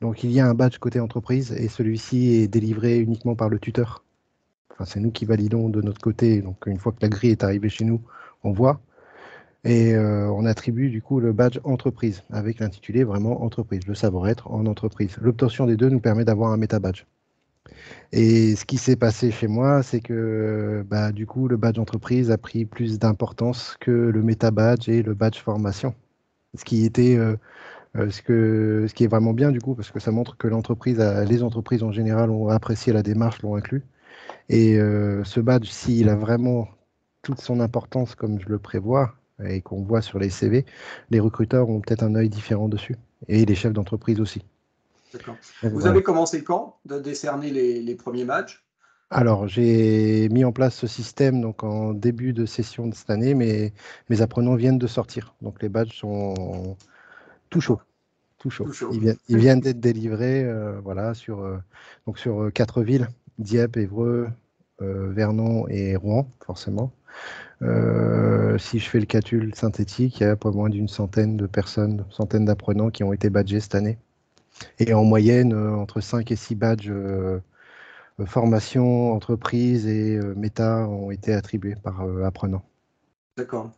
Donc, il y a un badge côté entreprise et celui-ci est délivré uniquement par le tuteur. Enfin, c'est nous qui validons de notre côté. Donc, une fois que la grille est arrivée chez nous, on voit. Et on attribue du coup le badge entreprise avec l'intitulé vraiment entreprise, le savoir-être en entreprise. L'obtention des deux nous permet d'avoir un méta-badge. Et ce qui s'est passé chez moi, c'est que du coup le badge entreprise a pris plus d'importance que le méta-badge et le badge formation. Ce qui était ce qui est vraiment bien du coup, parce que ça montre que les entreprises en général ont apprécié la démarche, l'ont inclus. Et ce badge, s'il a vraiment toute son importance comme je le prévois, et qu'on voit sur les CV, les recruteurs ont peut-être un œil différent dessus, et les chefs d'entreprise aussi. D'accord. Vous avez commencé quand de décerner les premiers badges? Alors, j'ai mis en place ce système donc, en début de session de cette année, mais mes apprenants viennent de sortir. Donc, les badges sont tout chauds. Tout chaud. Ils viennent d'être délivrés voilà, sur 4 villes, Dieppe, Évreux, Vernon et Rouen, forcément. Si je fais le calcul synthétique, il y a pas moins d'une centaine de personnes, centaines d'apprenants qui ont été badgés cette année. Et en moyenne, entre 5 et 6 badges formation, entreprise et méta ont été attribués par apprenants. D'accord.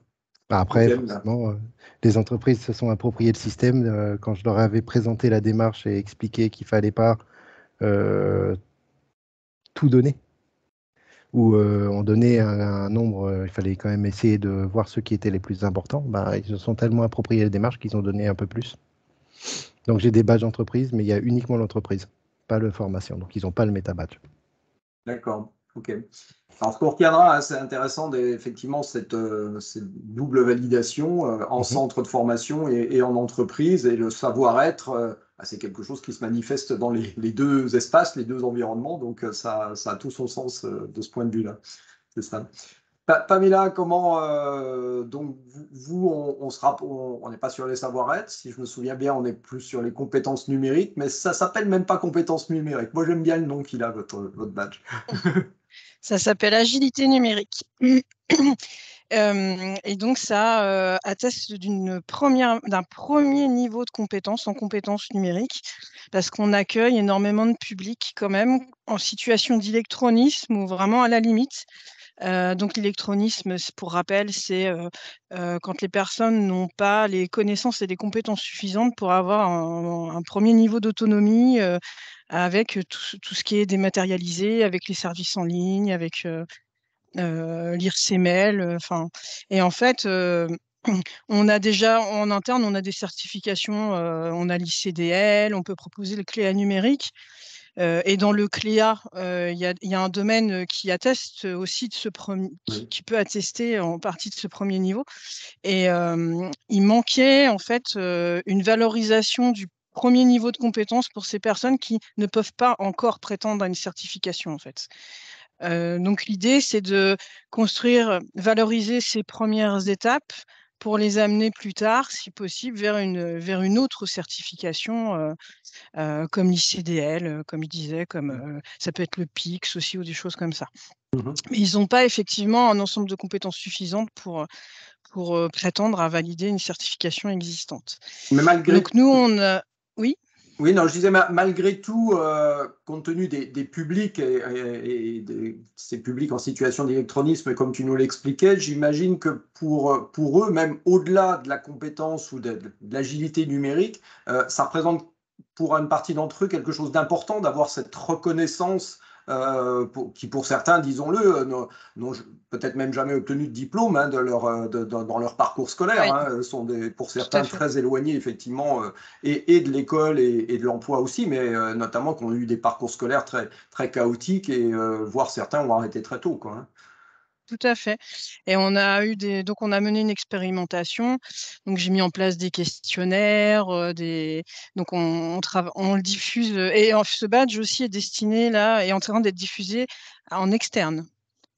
Après, forcément, les entreprises se sont appropriées le système. Quand je leur avais présenté la démarche et expliqué qu'il ne fallait pas tout donner, où on donnait un nombre, il fallait quand même essayer de voir ceux qui étaient les plus importants. Ils se sont tellement appropriés la démarche qu'ils ont donné un peu plus. Donc j'ai des badges entreprises, mais il y a uniquement l'entreprise, pas le formation. Donc ils n'ont pas le méta-badge. D'accord, ok. Alors ce qu'on retiendra, c'est intéressant, effectivement, cette double validation en centre de formation et en entreprise, et le savoir-être, c'est quelque chose qui se manifeste dans les deux espaces, les deux environnements, donc ça a tout son sens de ce point de vue-là. C'est ça. Pamela, comment donc vous, on n'est pas sur les savoir-être, si je me souviens bien, on est plus sur les compétences numériques, mais ça s'appelle même pas compétences numériques. Moi, j'aime bien le nom qu'il a, votre badge. Ça s'appelle agilité numérique. Et donc, ça atteste d'un premier niveau de compétences en compétences numériques, parce qu'on accueille énormément de public quand même en situation d'électronisme ou vraiment à la limite. Donc l'électronisme, pour rappel, c'est quand les personnes n'ont pas les connaissances et les compétences suffisantes pour avoir un premier niveau d'autonomie avec tout ce qui est dématérialisé, avec les services en ligne, avec l'IRCML. Et en fait, on a déjà en interne, on a des certifications, on a l'ICDL, on peut proposer le CLEA numérique. Et dans le CLEA, il y a un domaine qui atteste aussi de ce premier, qui peut attester en partie de ce premier niveau. Et il manquait en fait une valorisation du premier niveau de compétence pour ces personnes qui ne peuvent pas encore prétendre à une certification en fait. Donc l'idée, c'est de valoriser ces premières étapes pour les amener plus tard, si possible, vers une autre certification, comme l'ICDL, comme il disait, ça peut être le PIX aussi ou des choses comme ça. Mais ils n'ont pas effectivement un ensemble de compétences suffisantes pour prétendre à valider une certification existante. Mais malgré... Donc nous, oui. Oui, non, je disais, malgré tout, compte tenu des publics et ces publics en situation d'électronisme, comme tu nous l'expliquais, j'imagine que pour eux, même au-delà de la compétence ou de l'agilité numérique, ça représente pour une partie d'entre eux quelque chose d'important d'avoir cette reconnaissance qui, pour certains, disons-le, n'ont peut-être même jamais obtenu de diplôme hein, dans leur parcours scolaire, Oui, hein, sont pour tout à certains fait. très éloignés, effectivement, et de l'école et de l'emploi aussi, mais notamment qui ont eu des parcours scolaires très, très chaotiques et voire certains ont arrêté très tôt, quoi, hein. Tout à fait. Et on a donc on a mené une expérimentation. Donc j'ai mis en place des questionnaires, donc on le diffuse. Et ce badge aussi est destiné là, est en train d'être diffusé en externe.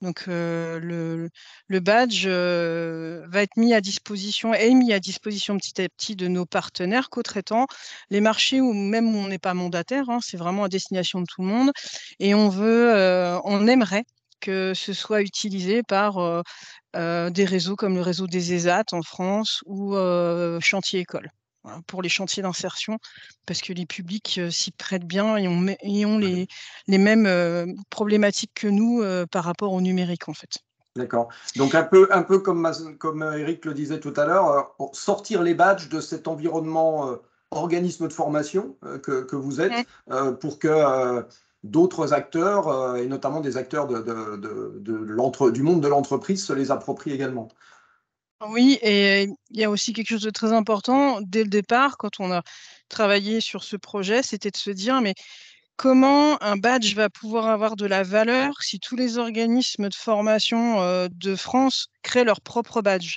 Donc le badge va être mis à disposition, petit à petit de nos partenaires co-traitants, les marchés où même où on n'est pas mandataire, hein, c'est vraiment à destination de tout le monde. Et on aimerait que ce soit utilisé par des réseaux comme le réseau des ESAT en France ou Chantier École. Voilà, pour les chantiers d'insertion, parce que les publics s'y prêtent bien et ont les mêmes problématiques que nous par rapport au numérique en fait. D'accord. Donc un peu comme Eric le disait tout à l'heure, sortir les badges de cet environnement organisme de formation que vous êtes pour que d'autres acteurs, et notamment des acteurs du monde de l'entreprise, se les approprient également. Oui, et il y a aussi quelque chose de très important. Dès le départ, quand on a travaillé sur ce projet, c'était de se dire, mais comment un badge va pouvoir avoir de la valeur si tous les organismes de formation de France créent leur propre badge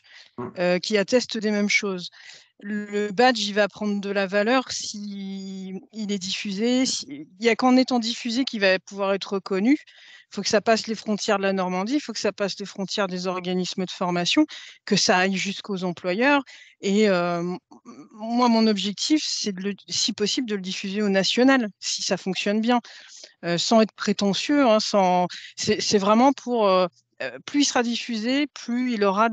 qui attestent des mêmes choses? Le badge, il va prendre de la valeur si il est diffusé. Il n'y a qu'en étant diffusé qu'il va pouvoir être reconnu. Il faut que ça passe les frontières de la Normandie, il faut que ça passe les frontières des organismes de formation, que ça aille jusqu'aux employeurs. Et moi, mon objectif, c'est si possible de le diffuser au national, si ça fonctionne bien, sans être prétentieux. Hein, c'est vraiment plus il sera diffusé, plus il aura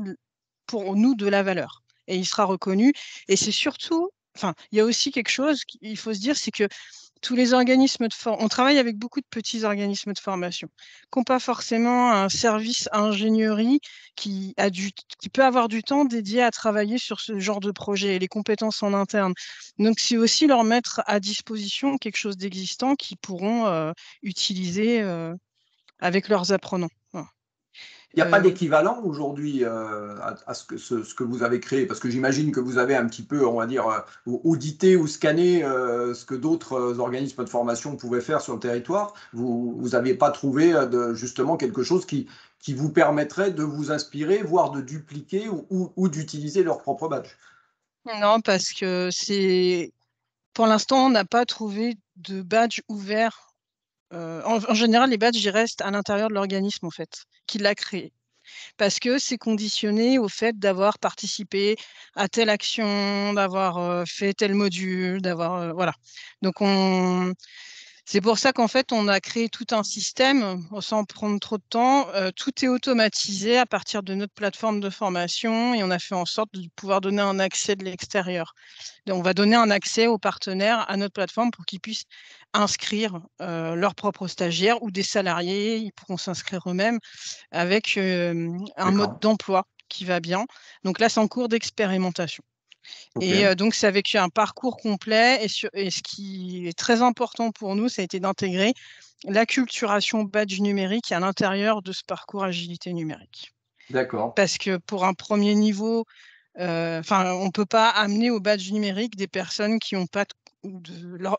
pour nous de la valeur et il sera reconnu. Et c'est surtout, enfin, il y a aussi quelque chose qu'il faut se dire, c'est que tous les organismes on travaille avec beaucoup de petits organismes de formation qui n'ont pas forcément un service ingénierie qui peut avoir du temps dédié à travailler sur ce genre de projet et les compétences en interne. Donc, c'est aussi leur mettre à disposition quelque chose d'existant qu'ils pourront utiliser avec leurs apprenants. Voilà. Il n'y a pas d'équivalent aujourd'hui à ce que vous avez créé, parce que j'imagine que vous avez un petit peu, on va dire, audité ou scanné ce que d'autres organismes de formation pouvaient faire sur le territoire. Vous n'avez pas trouvé justement quelque chose qui vous permettrait de vous inspirer, voire de dupliquer ou d'utiliser leur propre badge? Non, parce que pour l'instant, on n'a pas trouvé de badge ouvert. En général, les badges, ils restent à l'intérieur de l'organisme, en fait, qui l'a créé. Parce que c'est conditionné au fait d'avoir participé à telle action, d'avoir fait tel module, voilà. Donc, c'est pour ça qu'en fait, on a créé tout un système sans prendre trop de temps. Tout est automatisé à partir de notre plateforme de formation et on a fait en sorte de pouvoir donner un accès de l'extérieur. On va donner un accès aux partenaires à notre plateforme pour qu'ils puissent inscrire leurs propres stagiaires ou des salariés. Ils pourront s'inscrire eux-mêmes avec un mode d'emploi qui va bien. Donc là, c'est en cours d'expérimentation. Okay. Et donc, c'est avec un parcours complet. Et ce qui est très important pour nous, ça a été d'intégrer l'acculturation badge numérique à l'intérieur de ce parcours agilité numérique. D'accord. Parce que pour un premier niveau, on ne peut pas amener au badge numérique des personnes qui n'ont pas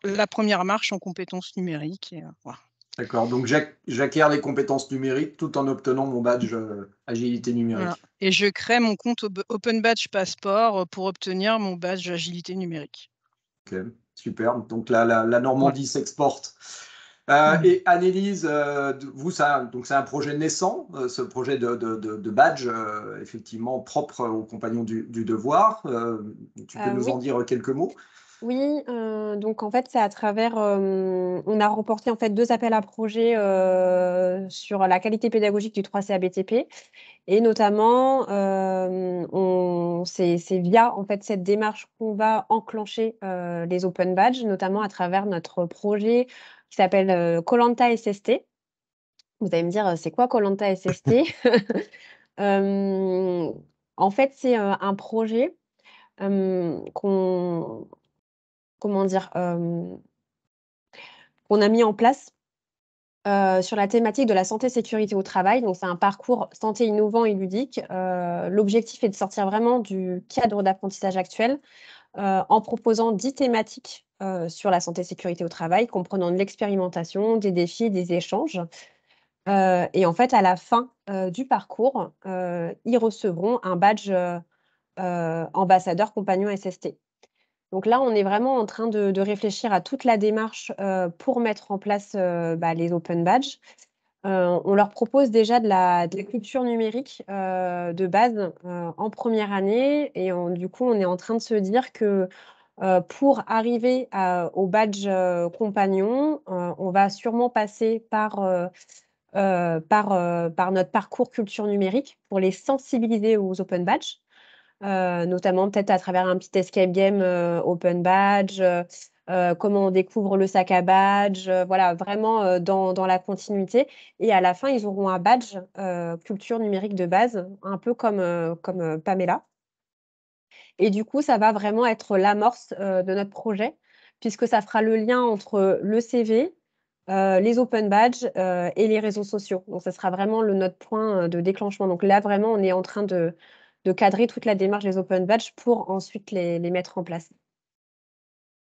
la première marche en compétences numériques. Et, voilà. D'accord, donc j'acquiers les compétences numériques tout en obtenant mon badge agilité numérique. Voilà. Et je crée mon compte Open Badge Passport pour obtenir mon badge agilité numérique. Ok, super. Donc la Normandie s'exporte. Et Annelise, vous, donc c'est un projet naissant, ce projet de badge, effectivement propre aux compagnons du devoir. Tu peux nous en dire quelques mots? Oui, donc en fait, c'est à travers, on a remporté en fait 2 appels à projets, sur la qualité pédagogique du 3CA BTP et notamment, c'est via en fait cette démarche qu'on va enclencher, les open badges, notamment à travers notre projet qui s'appelle, koh SST. Vous allez me dire, «C'est quoi koh SST?» Hem, En fait, c'est, un projet, qu'on comment dire? Qu'on a mis en place, sur la thématique de la santé-sécurité au travail. Donc c'est un parcours santé innovant et ludique. L'objectif est de sortir vraiment du cadre d'apprentissage actuel, en proposant 10 thématiques, sur la santé-sécurité au travail, comprenant de l'expérimentation, des défis, des échanges. Et en fait, à la fin, du parcours, ils recevront un badge, ambassadeur compagnon SST. Donc là, on est vraiment en train de réfléchir à toute la démarche, pour mettre en place, les open badges. On leur propose déjà de la culture numérique, de base, en première année et du coup, on est en train de se dire que, pour arriver au badge, compagnon, on va sûrement passer par notre parcours culture numérique pour les sensibiliser aux open badges. Notamment peut-être à travers un petit escape game, open badge, comment on découvre le sac à badge, voilà, vraiment, dans la continuité et à la fin, ils auront un badge, culture numérique de base, un peu comme Pamela et du coup, ça va vraiment être l'amorce, de notre projet puisque ça fera le lien entre le CV, les open badges, et les réseaux sociaux. Donc ça sera vraiment notre point, de déclenchement. Donc là, vraiment, on est en train de cadrer toute la démarche des open badges pour ensuite les mettre en place.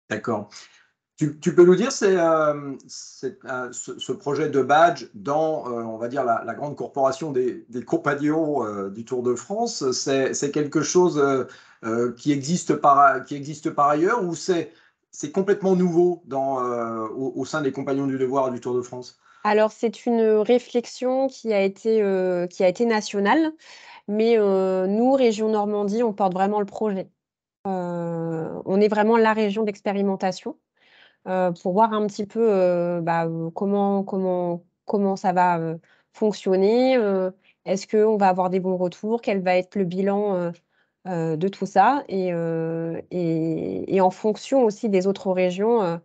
D'accord. Tu peux nous dire, ce projet de badge dans, on va dire, la grande corporation des compagnons du Tour de France, c'est quelque chose qui existe par ailleurs ou c'est complètement nouveau au sein des compagnons du devoir du Tour de France? Alors c'est une réflexion qui a été nationale, mais nous, région Normandie, on porte vraiment le projet. On est vraiment la région d'expérimentation. Pour voir un petit peu, comment ça va, fonctionner, est-ce qu'on va avoir des bons retours? Quel va être le bilan, de tout ça? Et en fonction aussi des autres régions,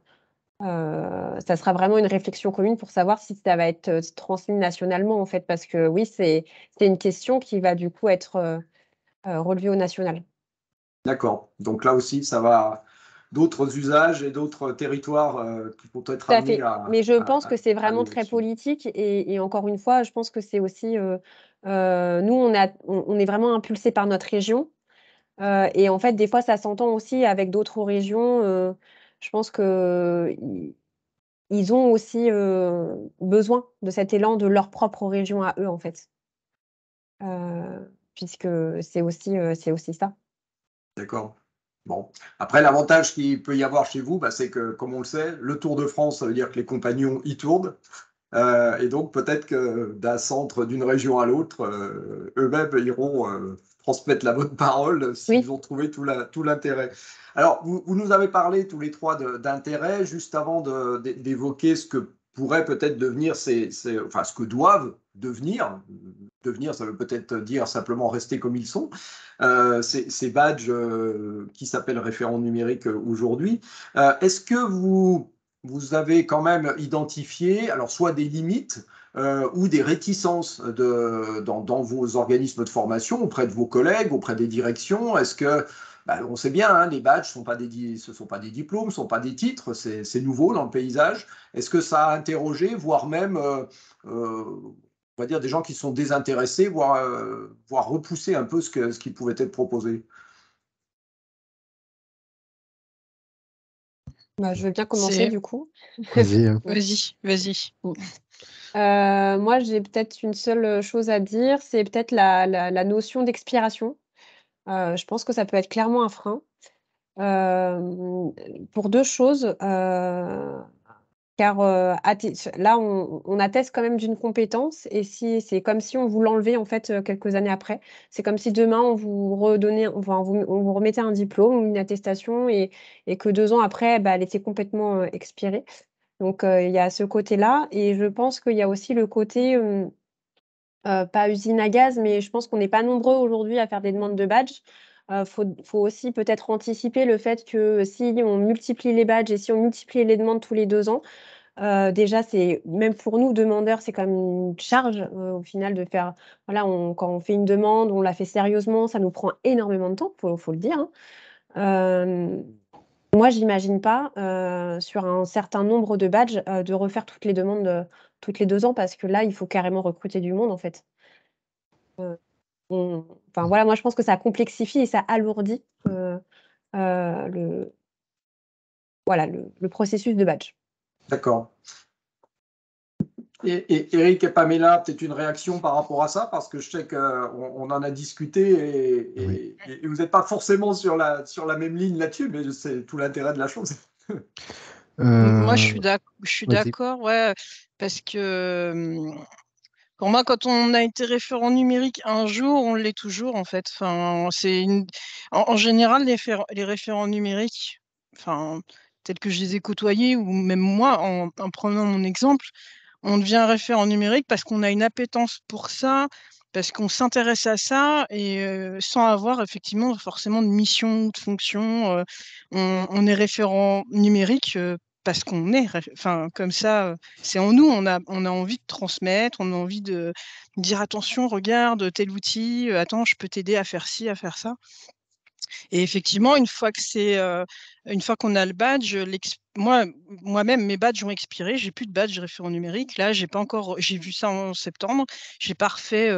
ça sera vraiment une réflexion commune pour savoir si ça va être, transmis nationalement, en fait. Parce que oui, c'est une question qui va du coup être, relevée au national. D'accord. Donc là aussi, ça va d'autres usages et d'autres territoires qui vont être Tout à amenés fait. Mais je pense que c'est à vraiment aller très là-dessus. politique et encore une fois, je pense que c'est aussi, nous on est vraiment impulsés par notre région, et en fait, des fois, ça s'entend aussi avec d'autres régions, je pense qu'ils ils ont aussi, besoin de cet élan de leur propre région à eux, en fait. Puisque c'est aussi ça. D'accord. Bon. Après, l'avantage qu'il peut y avoir chez vous, bah, c'est que, comme on le sait, le Tour de France, ça veut dire que les compagnons y tournent. Et donc, peut-être que d'un centre, d'une région à l'autre, eux-mêmes iront transmettre la bonne parole s'ils Oui. ont trouvé tout l'intérêt. Alors, vous nous avez parlé tous les trois d'intérêt, juste avant d'évoquer ce que pourrait peut-être devenir enfin, ce que doivent devenir. Devenir, ça veut peut-être dire simplement rester comme ils sont. Ces badges qui s'appellent référents numériques aujourd'hui. Est-ce que vous avez quand même identifié, alors soit des limites ou des réticences dans vos organismes de formation, auprès de vos collègues, auprès des directions? Est-ce que, on sait bien, hein, les badges, ce ne sont pas des diplômes, ce ne sont pas des titres, c'est nouveau dans le paysage. Est-ce que ça a interrogé, voire même, on va dire, des gens qui sont désintéressés, voire repousser un peu ce qui pouvait être proposé? Bah, je veux bien commencer C'est du coup. Vas-y, hein. vas-y. Moi, j'ai peut-être une seule, chose à dire, c'est peut-être la notion d'expiration. Je pense que ça peut être clairement un frein, pour 2 choses. car là, on atteste quand même d'une compétence, et si c'est comme si on vous l'enlevait en fait quelques années après. C'est comme si demain on vous redonnait, enfin, on vous remettait un diplôme ou une attestation, et que 2 ans après, bah, elle était complètement expirée. Donc il y a ce côté-là, et je pense qu'il y a aussi le côté pas usine à gaz, mais je pense qu'on n'est pas nombreux aujourd'hui à faire des demandes de badge. Faut aussi peut-être anticiper le fait que si on multiplie les badges et si on multiplie les demandes tous les 2 ans, déjà, c'est même pour nous demandeurs, c'est quand même une charge au final de faire. Voilà, quand on fait une demande, on la fait sérieusement, ça nous prend énormément de temps, faut le dire, hein. Moi, j'imagine pas sur un certain nombre de badges de refaire toutes les demandes toutes les 2 ans, parce que là, il faut carrément recruter du monde en fait. Enfin voilà, moi je pense que ça complexifie et ça alourdit le processus de badge. D'accord. Et Eric et Pamela, peut-être une réaction par rapport à ça, parce que je sais qu'on en a discuté Oui. et vous n'êtes pas forcément sur la même ligne là-dessus, mais c'est tout l'intérêt de la chose. Moi, je suis Vas-y. d'accord, ouais, parce que pour moi, quand on a été référent numérique un jour, on l'est toujours en fait. Enfin, en général, les référents numériques, enfin, tels que je les ai côtoyés, ou même moi, en prenant mon exemple, on devient référent numérique parce qu'on a une appétence pour ça, parce qu'on s'intéresse à ça, et sans avoir effectivement forcément de mission ou de fonction. On est référent numérique parce qu'on est, enfin comme ça, c'est en nous, on a envie de transmettre, on a envie de dire attention, regarde tel outil, attends, je peux t'aider à faire ci, à faire ça. Et effectivement, une fois qu'on a le badge, moi-même, mes badges ont expiré. J'ai plus de badge référent numérique. Là, j'ai vu ça en septembre. J'ai pas refait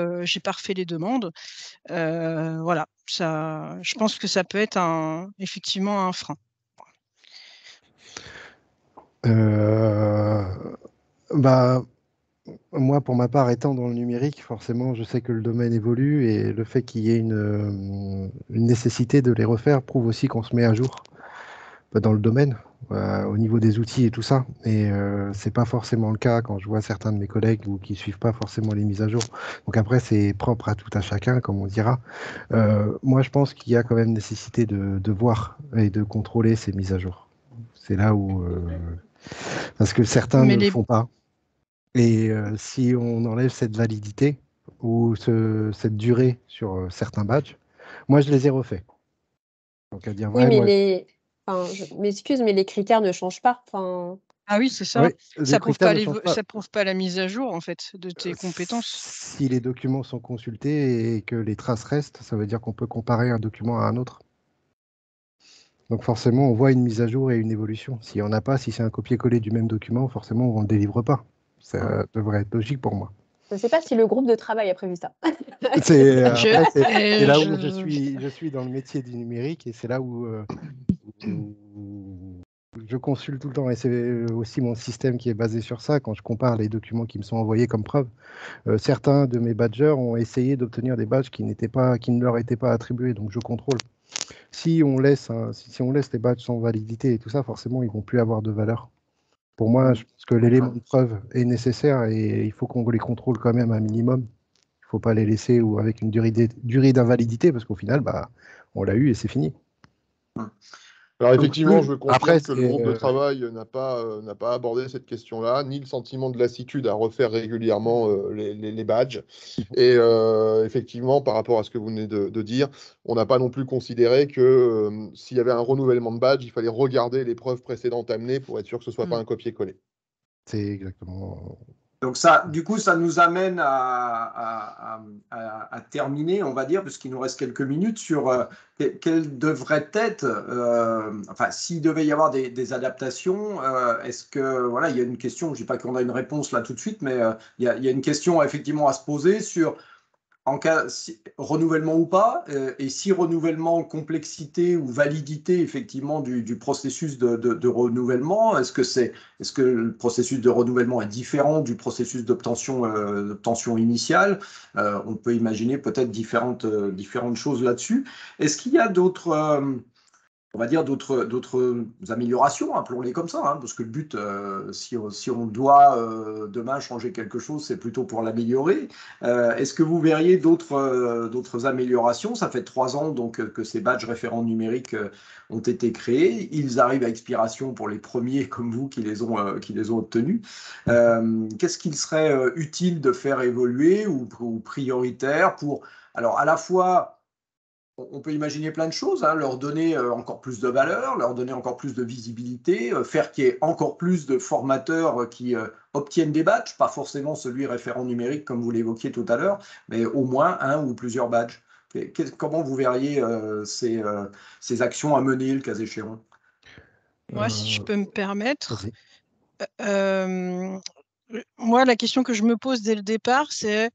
les demandes. Voilà, ça, je pense que ça peut être effectivement un frein. Bah, moi, pour ma part, étant dans le numérique, forcément, je sais que le domaine évolue, et le fait qu'il y ait une nécessité de les refaire prouve aussi qu'on se met à jour dans le domaine, au niveau des outils et tout ça. Et c'est pas forcément le cas quand je vois certains de mes collègues qui suivent pas forcément les mises à jour. Donc après, c'est propre à tout à chacun, comme on dira. Moi, je pense qu'il y a quand même nécessité de voir et de contrôler ces mises à jour. C'est là où parce que certains ne le font pas. Et si on enlève cette validité ou cette durée sur certains badges, moi je les ai refaits. Donc à dire Oui, vrai, mais je m'excuse, mais les critères ne changent pas. Enfin, Ah oui, c'est ça. oui, Ça les prouve critères pas ne changent pas. ça prouve pas la mise à jour en fait de tes compétences. Si les documents sont consultés et que les traces restent, ça veut dire qu'on peut comparer un document à un autre. Donc forcément, on voit une mise à jour et une évolution. S'il n'y en a pas, si c'est un copier-coller du même document, forcément, on ne le délivre pas. Ça devrait être logique pour moi. je ne sais pas si le groupe de travail a prévu ça. C'est là où Je- je suis dans le métier du numérique, et c'est là où je consulte tout le temps, et c'est aussi mon système qui est basé sur ça. Quand je compare les documents qui me sont envoyés comme preuve, certains de mes badgers ont essayé d'obtenir des badges qui ne leur étaient pas attribués, donc je contrôle. Si on laisse les badges sans validité et tout ça, forcément, ils vont plus avoir de valeur. Pour moi, je pense que l'élément de preuve est nécessaire, et il faut qu'on les contrôle quand même un minimum. Il ne faut pas les laisser ou avec une durée d'invalidité, parce qu'au final, bah, on l'a eu et c'est fini. Alors effectivement, je confirme Après, que le groupe de travail n'a pas abordé cette question-là, ni le sentiment de lassitude à refaire régulièrement les badges. Et effectivement, par rapport à ce que vous venez de dire, on n'a pas non plus considéré que s'il y avait un renouvellement de badge, il fallait regarder les preuves précédentes amenées pour être sûr que ce ne soit pas un copier-coller. C'est exactement. Donc ça, du coup, ça nous amène à terminer, on va dire, parce qu'il nous reste quelques minutes, sur quelles devraient être, enfin, s'il devait y avoir des adaptations, est-ce que, voilà, il y a une question, je ne dis pas qu'on a une réponse là tout de suite, mais il y a une question effectivement à se poser sur, en cas renouvellement ou pas, et si renouvellement, complexité ou validité effectivement du processus de renouvellement, est-ce que le processus de renouvellement est différent du processus d'obtention initiale? On peut imaginer peut-être différentes choses là-dessus. Est-ce qu'il y a d'autres on va dire, d'autres améliorations, appelons-les comme ça, hein, parce que le but, si on doit demain changer quelque chose, c'est plutôt pour l'améliorer. Est-ce que vous verriez d'autres améliorations? Ça fait 3 ans donc, que ces badges référents numériques ont été créés. Ils arrivent à expiration pour les premiers comme vous qui les ont obtenus. Qu'est-ce qu'il serait utile de faire évoluer ou prioritaire pour, alors à la fois, on peut imaginer plein de choses, hein, leur donner encore plus de valeur, leur donner encore plus de visibilité, faire qu'il y ait encore plus de formateurs qui obtiennent des badges, pas forcément celui référent numérique comme vous l'évoquiez tout à l'heure, mais au moins un ou plusieurs badges. Comment vous verriez ces actions à mener, le cas échéant? Moi, si je peux me permettre, Vas-y. moi, la question que je me pose dès le départ, c'est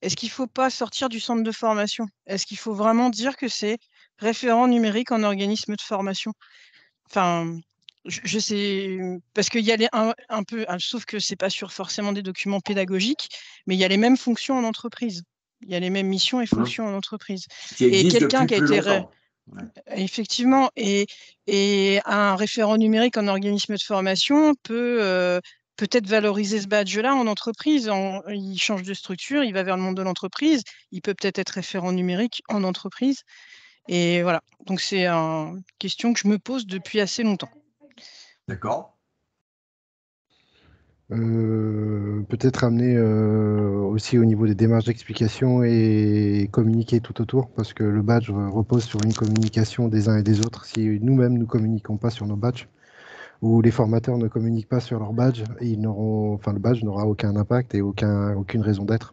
est-ce qu'il ne faut pas sortir du centre de formation? Est-ce qu'il faut vraiment dire que c'est référent numérique en organisme de formation? Enfin, je sais, parce qu'il y a un peu, sauf que c'est pas sur forcément des documents pédagogiques, mais il y a les mêmes fonctions en entreprise. Il y a les mêmes missions et fonctions en entreprise. Qui Et existe quelqu'un depuis qui a plus été longtemps. Ouais. effectivement, et un référent numérique en organisme de formation peut peut-être valoriser ce badge-là en entreprise. Il change de structure, il va vers le monde de l'entreprise, il peut peut-être être référent numérique en entreprise. Et voilà, donc c'est une question que je me pose depuis assez longtemps. D'accord. Peut-être amener aussi au niveau des démarches d'explication et communiquer tout autour, parce que le badge repose sur une communication des uns et des autres. Si nous-mêmes ne communiquons pas sur nos badges, ou les formateurs ne communiquent pas sur leur badge, le badge n'aura aucun impact et aucune raison d'être.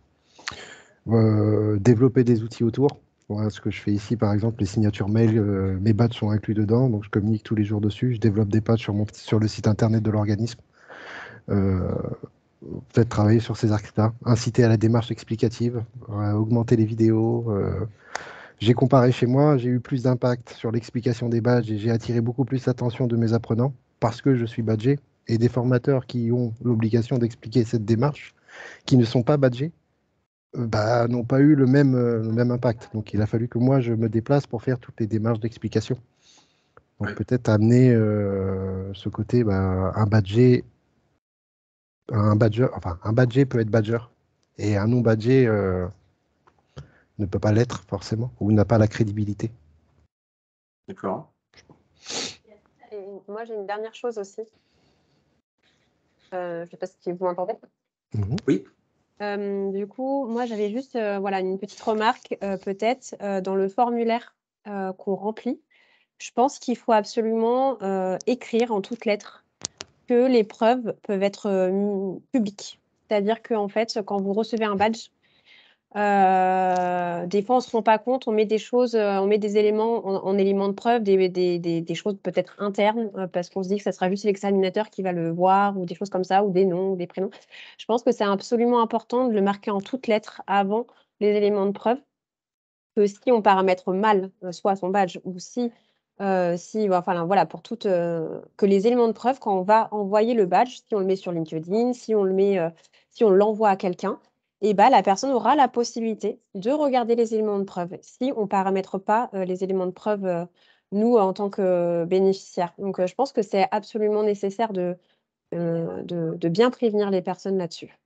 Développer des outils autour. Voilà ce que je fais ici, par exemple, les signatures mail, mes badges sont inclus dedans, donc je communique tous les jours dessus. Je développe des badges sur le site internet de l'organisme. Peut-être travailler sur ces axes-là, inciter à la démarche explicative, augmenter les vidéos. J'ai comparé chez moi, j'ai eu plus d'impact sur l'explication des badges et j'ai attiré beaucoup plus l'attention de mes apprenants parce que je suis badgé et des formateurs qui ont l'obligation d'expliquer cette démarche, qui ne sont pas badgés, n'ont pas eu le même impact. Donc il a fallu que moi je me déplace pour faire toutes les démarches d'explication. Donc Oui. peut-être amener ce côté, un badgé peut être badger et un non badgé ne peut pas l'être forcément ou n'a pas la crédibilité. D'accord. Et moi, j'ai une dernière chose aussi. Je ne sais pas si vous m'entendez. Oui. Du coup, moi, j'avais juste une petite remarque, peut-être, dans le formulaire qu'on remplit. Je pense qu'il faut absolument écrire en toutes lettres que les preuves peuvent être publiques. C'est-à-dire qu'en fait, quand vous recevez un badge, des fois, on ne se rend pas compte, on met des choses, on met des éléments en éléments de preuve, des choses peut-être internes, parce qu'on se dit que ça sera juste l'examinateur qui va le voir, ou des choses comme ça, ou des noms, ou des prénoms. Je pense que c'est absolument important de le marquer en toutes lettres avant les éléments de preuve, que si on paramètre mal, soit son badge, ou pour toutes, que les éléments de preuve, quand on va envoyer le badge, si on le met sur LinkedIn, si on l'envoie à quelqu'un, la personne aura la possibilité de regarder les éléments de preuve si on ne paramètre pas les éléments de preuve, nous, en tant que bénéficiaires. Donc, je pense que c'est absolument nécessaire de bien prévenir les personnes là-dessus.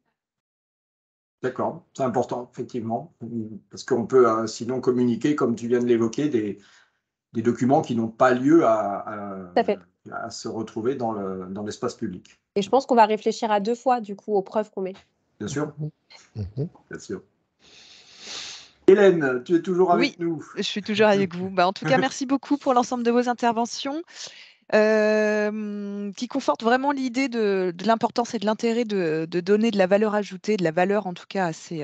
D'accord, c'est important, effectivement, parce qu'on peut sinon communiquer, comme tu viens de l'évoquer, des documents qui n'ont pas lieu Tout à fait. à se retrouver dans l'espace public. Et je pense qu'on va réfléchir à 2 fois, du coup, aux preuves qu'on met. Bien sûr, Mhm. bien sûr. Hélène, tu es toujours avec nous. Je suis toujours avec vous. En tout cas, merci beaucoup pour l'ensemble de vos interventions qui confortent vraiment l'idée de l'importance et de l'intérêt de donner de la valeur ajoutée, de la valeur en tout cas à ces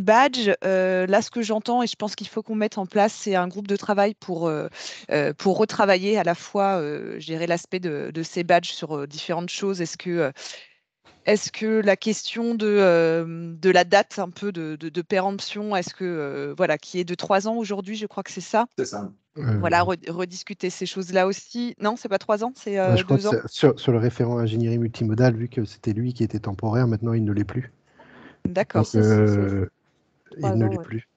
badges. Là, ce que j'entends et je pense qu'il faut qu'on mette en place, c'est un groupe de travail pour retravailler à la fois gérer l'aspect de ces badges sur différentes choses. Est-ce que la question de la date un peu de péremption, est-ce que qui est de 3 ans aujourd'hui, je crois que c'est ça. C'est ça. Voilà, rediscuter ces choses-là aussi. Non, c'est pas 3 ans, c'est Je crois 2 ans. que sur le référent ingénierie multimodale, vu que c'était lui qui était temporaire, maintenant il ne l'est plus. D'accord. Donc, il ne l'est plus.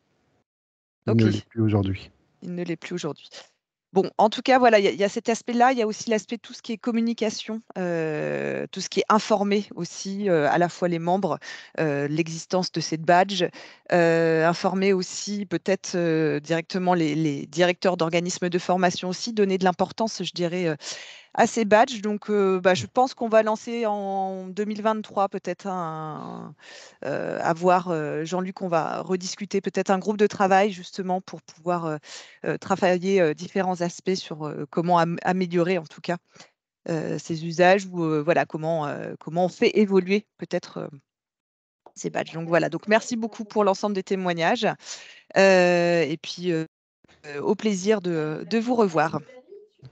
Il Ok. ne l'est plus aujourd'hui. Il ne l'est plus aujourd'hui. Bon, en tout cas, voilà, il y a cet aspect-là. Il y a aussi l'aspect tout ce qui est communication, tout ce qui est informer aussi à la fois les membres, l'existence de ces badges, informer aussi peut-être directement les directeurs d'organismes de formation aussi, donner de l'importance, je dirais, à ces badges. Donc, je pense qu'on va lancer en 2023 peut-être à voir, Jean-Luc, on va rediscuter peut-être un groupe de travail justement pour pouvoir travailler différents aspects sur comment améliorer en tout cas ces usages ou voilà, comment on fait évoluer peut-être ces badges. Donc voilà, donc merci beaucoup pour l'ensemble des témoignages et puis au plaisir de vous revoir.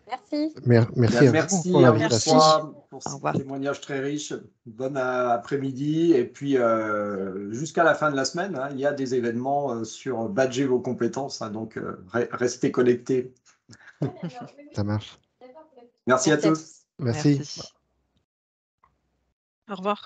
Merci. Merci à vous Merci pour à vous l'invitation. trois pour Au ce revoir. témoignage très riche. Bon après-midi. Et puis, jusqu'à la fin de la semaine, hein, il y a des événements sur badger vos compétences. Hein, donc, restez connectés. Ça marche. Merci à tous. Merci. Merci. Au revoir.